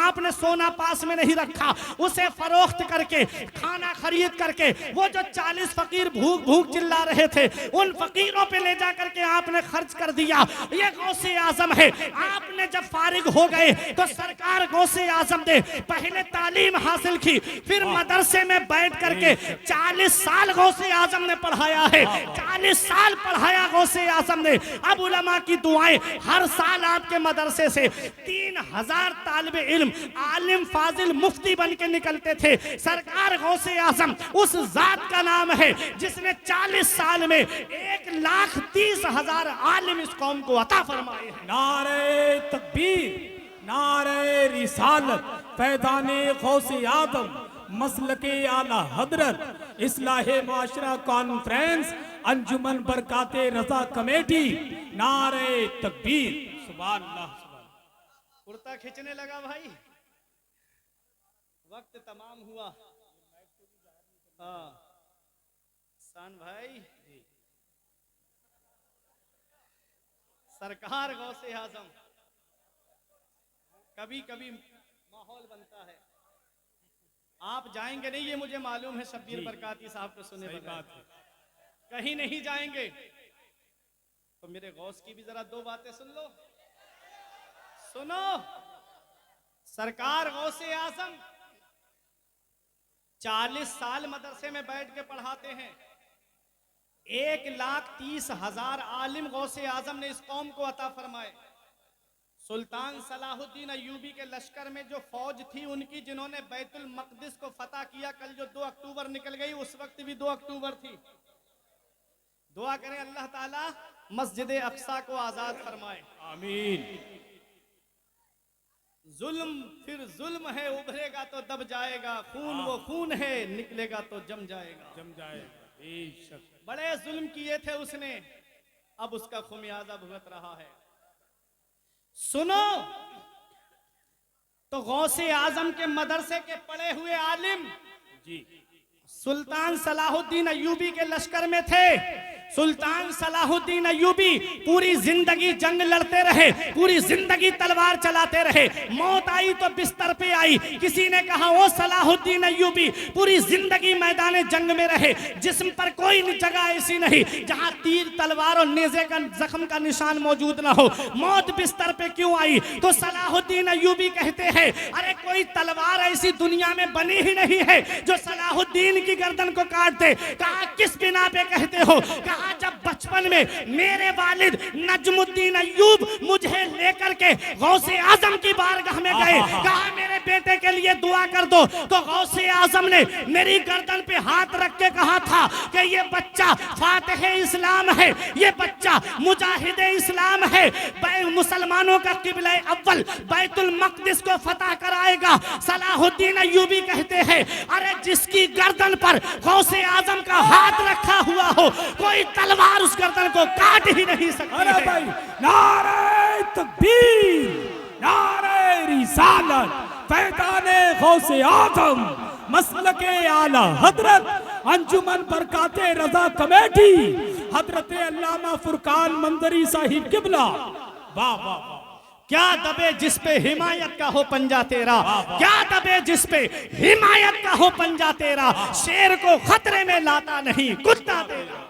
आपने सोना पास में नहीं रखा, उसे फरोख्त करके खाना खरीद करके वो जो 40 फकीर भूख भूख चिल्ला रहे थे उन फकीरों पे ले जा करके आपने खर्च कर दिया। ये गौसे आजम है। आपने जब फारिग हो गए तो सरकार गौसे आजम ने पहले तालीम हासिल की, फिर मदरसे में बैठ करके 40 साल गौसे आजम ने पढ़ाया है। 40 साल पढ़ाया गौसे आजम ने। अब उलमा की दुआएं, हर साल आपके मदरसे से 3000 तालिब इल्म, आलिम, फाजिल, मुफ्ती बन के निकलते थे। सरकार गौसे आजम उस जात का नाम है जिसने 40 साल में 1,30,000 आलिम इस कौम को अता फरमाए हैं। नारे तकबीर, नारे रिसालत, फैज़ाने गौसे आजम, मसलके आला हजरत, इस्लाहे माशरा कॉन्फ्रेंस, अंजुमन बरकाते रजा कमेटी, नारे तकबीर। सुभान अल्लाह। कुर्ता खींचने लगा भाई, वक्त तमाम हुआ। हाँ सान भाई, सरकार गौसे आजम, कभी कभी माहौल बनता है। आप जाएंगे नहीं ये मुझे मालूम है, शब्बीर बरकाती साहब को सुने बगैर कहीं नहीं जाएंगे। तो मेरे गौस की भी जरा दो बातें सुन लो। सुनो, सरकार गौसे आजम 40 साल मदरसे में बैठ के पढ़ाते हैं। 1,30,000 आलिम गौसे आजम ने इस कौम को अता फरमाए। सुल्तान सलाहुद्दीन अय्यूबी के लश्कर में जो फौज थी उनकी, जिन्होंने बैतुल मकदिस को फतह किया, कल जो 2 अक्टूबर निकल गई, उस वक्त भी 2 अक्टूबर थी। दुआ करें अल्लाह ताला मस्जिद अक्सा को आजाद फरमाए, आमीन। जुल्म फिर जुल्म है, उभरेगा तो दब जाएगा, खून वो खून है, निकलेगा तो जम जाएगा। जम जाएगा बेशक। बड़े जुल्म किए थे उसने, अब उसका खुमियाजा भुगत रहा है। सुनो तो गौसे आजम के मदरसे के पढ़े हुए आलिम जी सुल्तान सलाहुद्दीन अय्यूबी के लश्कर में थे। सुल्तान सलाहुद्दीन अय्यूबी पूरी जिंदगी जंग लड़ते रहे, पूरी जिंदगी तलवार चलाते रहे। मौत आई तो बिस्तर पे आई। किसी ने कहा ओ सलाहुद्दीन अय्यूबी पूरी जिंदगी मैदान जंग में रहे, जिस्म पर कोई जगह ऐसी नहीं जहां तीर तलवार और नेज़े का जख्म का निशान मौजूद ना हो, मौत बिस्तर पे क्यों आई? तो सलाहुद्दीन अय्यूबी कहते हैं अरे कोई तलवार ऐसी दुनिया में बनी ही नहीं है जो सलाहुद्दीन की गर्दन को काट दे। कहा किस बिना पे कहते हो? कहा जब बचपन में मेरे वालिद नजमुद्दीन अय्यूब मुझे लेकर के गौसे आजम की बारगाह में गए, कहा मेरे बेटे के लिए दुआ कर दो, तो गौसे आजम ने मेरी गर्दन पे हाथ रख के कहा था कि ये बच्चा फातिह इस्लाम है, ये बच्चा मुजाहिद इस्लाम है, मुसलमानों का किबला अव्वल बैतुल मक़दिस को फतह कराएगा। सलाहुद्दीन अय्यूबी कहते हैं अरे जिसकी गर्दन पर गौसे आजम का हाथ रखा हुआ हो, कोई तलवार उस गर्दन को काट ही नहीं सकती। अरे भाई नारे तकबीर, नारे रिसालत, फैज़ाने गौसे आज़म, मसलके आला हजरत अंजुमन बरकाते रजा कमेटी हजरत अल्लामा फुरकान मंदरी साहिब किबला। वाह वाह वाह। क्या दबे जिस पे हिमायत का हो पंजा तेरा, क्या दबे जिस पे हिमायत का हो पंजा तेरा, शेर को खतरे में लाता नहीं कुत्ता तेरा।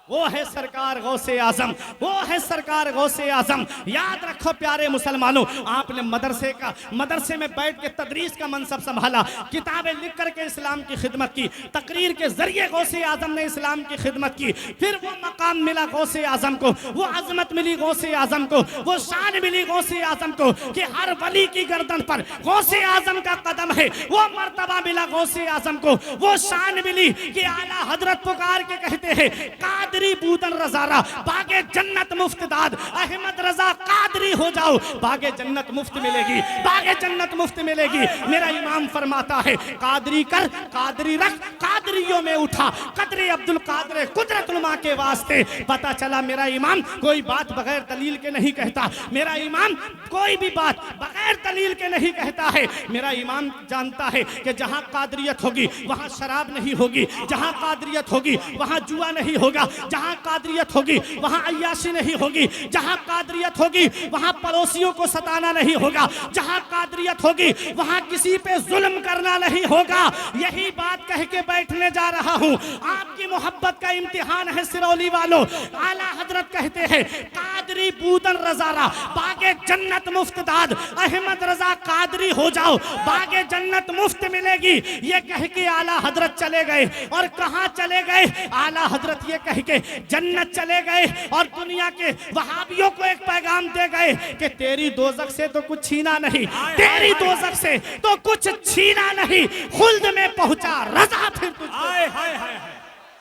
वो है सरकार गौसे आजम, वो है सरकार गौसे आजम। याद रखो प्यारे मुसलमानों, आपने मदरसे में बैठ के तदरीस का मनसब संभाला, किताबें लिख करके इस्लाम की खिदमत की, तकरीर के जरिए गौसे आजम ने इस्लाम की खिदमत की। फिर वो मकाम मिला गौसे आजम को, वो अजमत मिली गौसे आजम को, वो शान मिली गौसे आजम को कि हर वली की गर्दन पर गौसे आजम का कदम है। वो मर्तबा मिला गौसे आजम को, वो शान मिली कि आला हजरत पुकार के कहते हैं कादरी बूदन रजारा बागे जन्नत मुफ्त दाद, अहमद रजा कादरी हो जाओ बागे जन्नत मुफ्त मिलेगी, बागे जन्नत मुफ्त मिलेगी। मेरा इमाम फरमाता है कादरी कर कादरी रख, कादरियों में उठा कदरे अब्दुल कादर कुदरतुल मा के वास्ते। पता चला मेरा इमाम कोई बात बगैर दलील के नहीं कहता, मेरा इमाम कोई भी बात बगैर दलील के नहीं कहता है। मेरा इमाम जानता है कि जहां कादरियत होगी वहां शराब नहीं होगी, जहां कादरियत होगी वहां जुआ नहीं होगा, जहां कादरियत होगी वहां अय्याशी नहीं होगी, जहां कादरियत होगी वहां पड़ोसियों को सताना नहीं होगा, जहां कादरियत होगी वहां किसी पे जुल्म करना नहीं होगा। यही बात कह के बैठने जा रहा हूं। आपकी मोहब्बत का इम्तिहान है सिरौली वालों। आला हजरत कहते हैं कादरी बूदन रजारा बागे जन्नत मुफ्त दाद, अहमद रजा कादरी हो जाओ बागे जन्नत मुफ्त मिलेगी। ये कह के आला हजरत चले गए, और कहां चले गए? आला हजरत ये कह के जन्नत चले गए और दुनिया के वहाबियों को एक पैगाम दे गए कि तेरी दोजख से तो कुछ छीना नहीं, तेरी दोजख से तो कुछ छीना नहीं, खुल्द में पहुंचा रजा फिर तुझको। हाय हाय हाय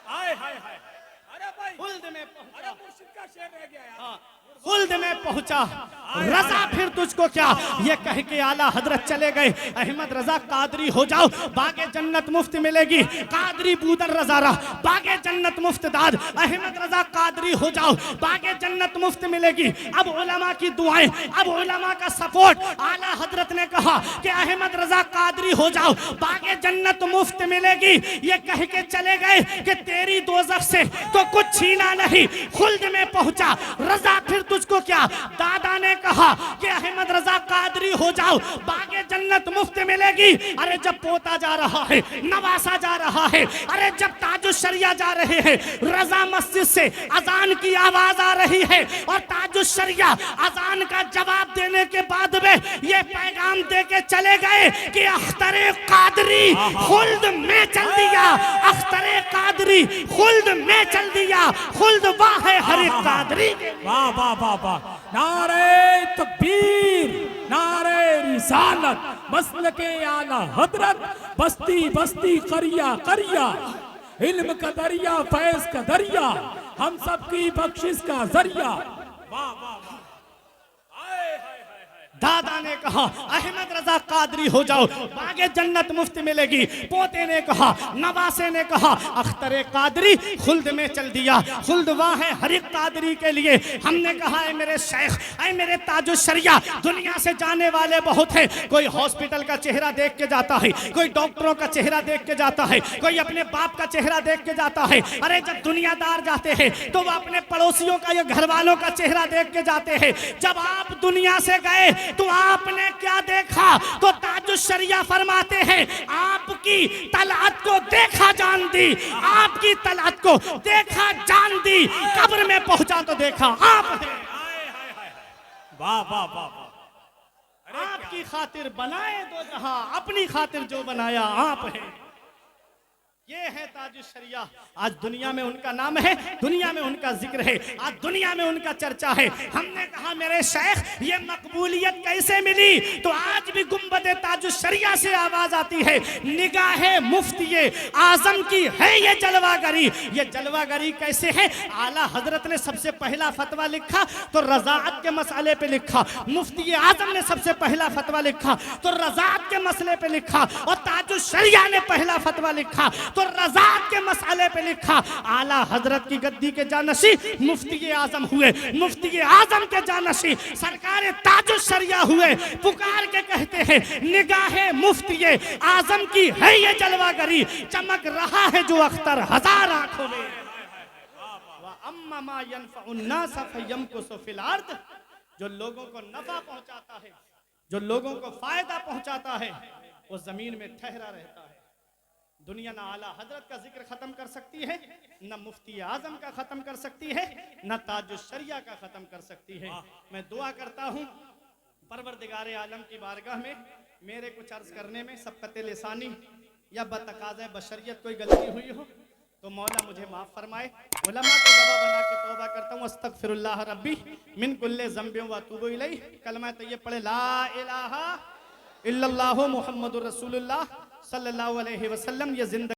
हाय हाय हाय। अरे भाई खुल्द में पहुंचा, अरे मुर्शिद का शेर रह गया यार। खुल्द में पहुंचा रजा फिर तुझको क्या। ये कह के आला हजरत चले गए, अहमद रजा कादरी हो जाओ बागे जन्नत मुफ्त मिलेगी, कादरी बूदन रजारा बागे जन्नत मुफ्त दाद, अहमद रजा कादरी हो जाओ बागे जन्नत मुफ्त मिलेगी। अब उलमा की दुआएं, अब उलमा का सपोर्ट। आला हजरत ने कहा कि अहमद रजा कादरी हो जाओ बागे जन्नत मुफ्त मिलेगी। ये कह के चले गए कि तेरी दोजख से तो कुछ छीना नहीं, खुल्द में पहुंचा रजा फिर तुझको क्या। दादा ने कहा कि अहमद रजा कादरी हो जाओ बागे जन्नत मुफ्त मिलेगी। अरे जब पोता जा रहा है, नवासा जा रहा है, अरे जब ताजुश शरिया जा रहे हैं, रजा मस्जिद से अजान की आवाज आ रही है और ताजुश शरिया अजान का जवाब देने के बाद में ये पैगाम दे के चले गए कि अख्तरे कादरी खुल्द में चल दिया, अख्तरे कादरी खुल्द में चल दिया, खुल्द वाह है हर एक कादरी। वाह वाह वाह वाह। नारे तकबीर, नारे रिसालत, मसलके आला हजरत, बस्ती बस्ती करिया करिया, इल्म का दरिया फैज का दरिया, हम सब की बख्शिश का जरिया। वाह वाह वाह। दादा ने कहा अहमद रजा कादरी हो जाओ, बागे जन्नत मुफ्त मिलेगी। पोते ने कहा, नवासे ने कहा अख्तर कादरी खुल्द में चल दिया, खुल्द वहाँ है हर एक कादरी के लिए। हमने कहा है मेरे शेख, ऐ मेरे ताजुश शरिया, दुनिया से जाने वाले बहुत हैं। कोई हॉस्पिटल का चेहरा देख के जाता है, कोई डॉक्टरों का चेहरा देख के जाता है, कोई अपने बाप का चेहरा देख के जाता है। अरे जब दुनियादार जाते हैं तो वो अपने पड़ोसियों का या घर वालों का चेहरा देख के जाते हैं। जब आप दुनिया से गए तो आपने क्या देखा? तो ताजुश शरिया फरमाते हैं आपकी तलअत को देखा जान दी, आपकी तलअत को देखा जान दी, कब्र में पहुंचा तो देखा आप हैं। वाह वाह वाह वाह। आपकी खातिर बनाए दो जहां, अपनी खातिर जो बनाया आप है। ये है ताजुश शरिया। आज दुनिया में उनका नाम है, दुनिया में उनका जिक्र है, आज दुनिया में उनका चर्चा है। हमने कहा मेरे शेख ये मकबूलियत कैसे मिली? तो आज भी गुंबद ताजुश शरिया से आवाज आती है, निगाहे मुफ्ती आजम की है ये जलवागरी। ये जलवागरी कैसे है? आला हजरत ने सबसे पहला फतवा लिखा तो रजाअत के मसले पे लिखा, मुफ्ती आजम ने सबसे पहला फतवा लिखा तो रजाअत के मसले पे लिखा, और ताजुश शरिया ने पहला फतवा लिखा तो रजाअत के मसले पे लिखा। आला हजरत की गद्दी के जानशी मुफ्ती आजम हुए, मुफ्ती आजम के जानशी सरकार ताजुश शरिया हुए। पुकार के कहते हैं निगाहे मुफ्ती आजम की है ये जलवागरी, चमक रहा है जो अख्तर हजार आंखों में। अम्मा मा यनफउन नास फयमकुसु फिल अर्द, जो लोगों को नफा पहुंचाता है, जो लोगों को फायदा पहुंचाता है, वो जमीन में ठहरा रहता है। दुनिया ना आला हजरत का जिक्र खत्म कर सकती है, न मुफ्ती आजम का खत्म कर सकती है, न ताजुश शरिया का खत्म कर सकती है। मैं दुआ करता हूँ परवरदिगार आलम की बारगाह में मेरे कुछ अर्ज करने में सबकत लिसानी या बतकाज़े बशरियत कोई गलती हुई हो तो मौला मुझे माफ़ फरमाए। उलमा को गवाह बना के तौबा करता हूँ, अस्तगफिरुल्लाह रब्बी मिन कुल्ले ज़ंबिन व अतूबु इलैह। कलमा तय्यब पढ़े ला इलाहा इल्लल्लाहु मुहम्मदुर रसूलुल्लाह सल्लल्लाहु अलैहि वसल्लम। ये जिंदगी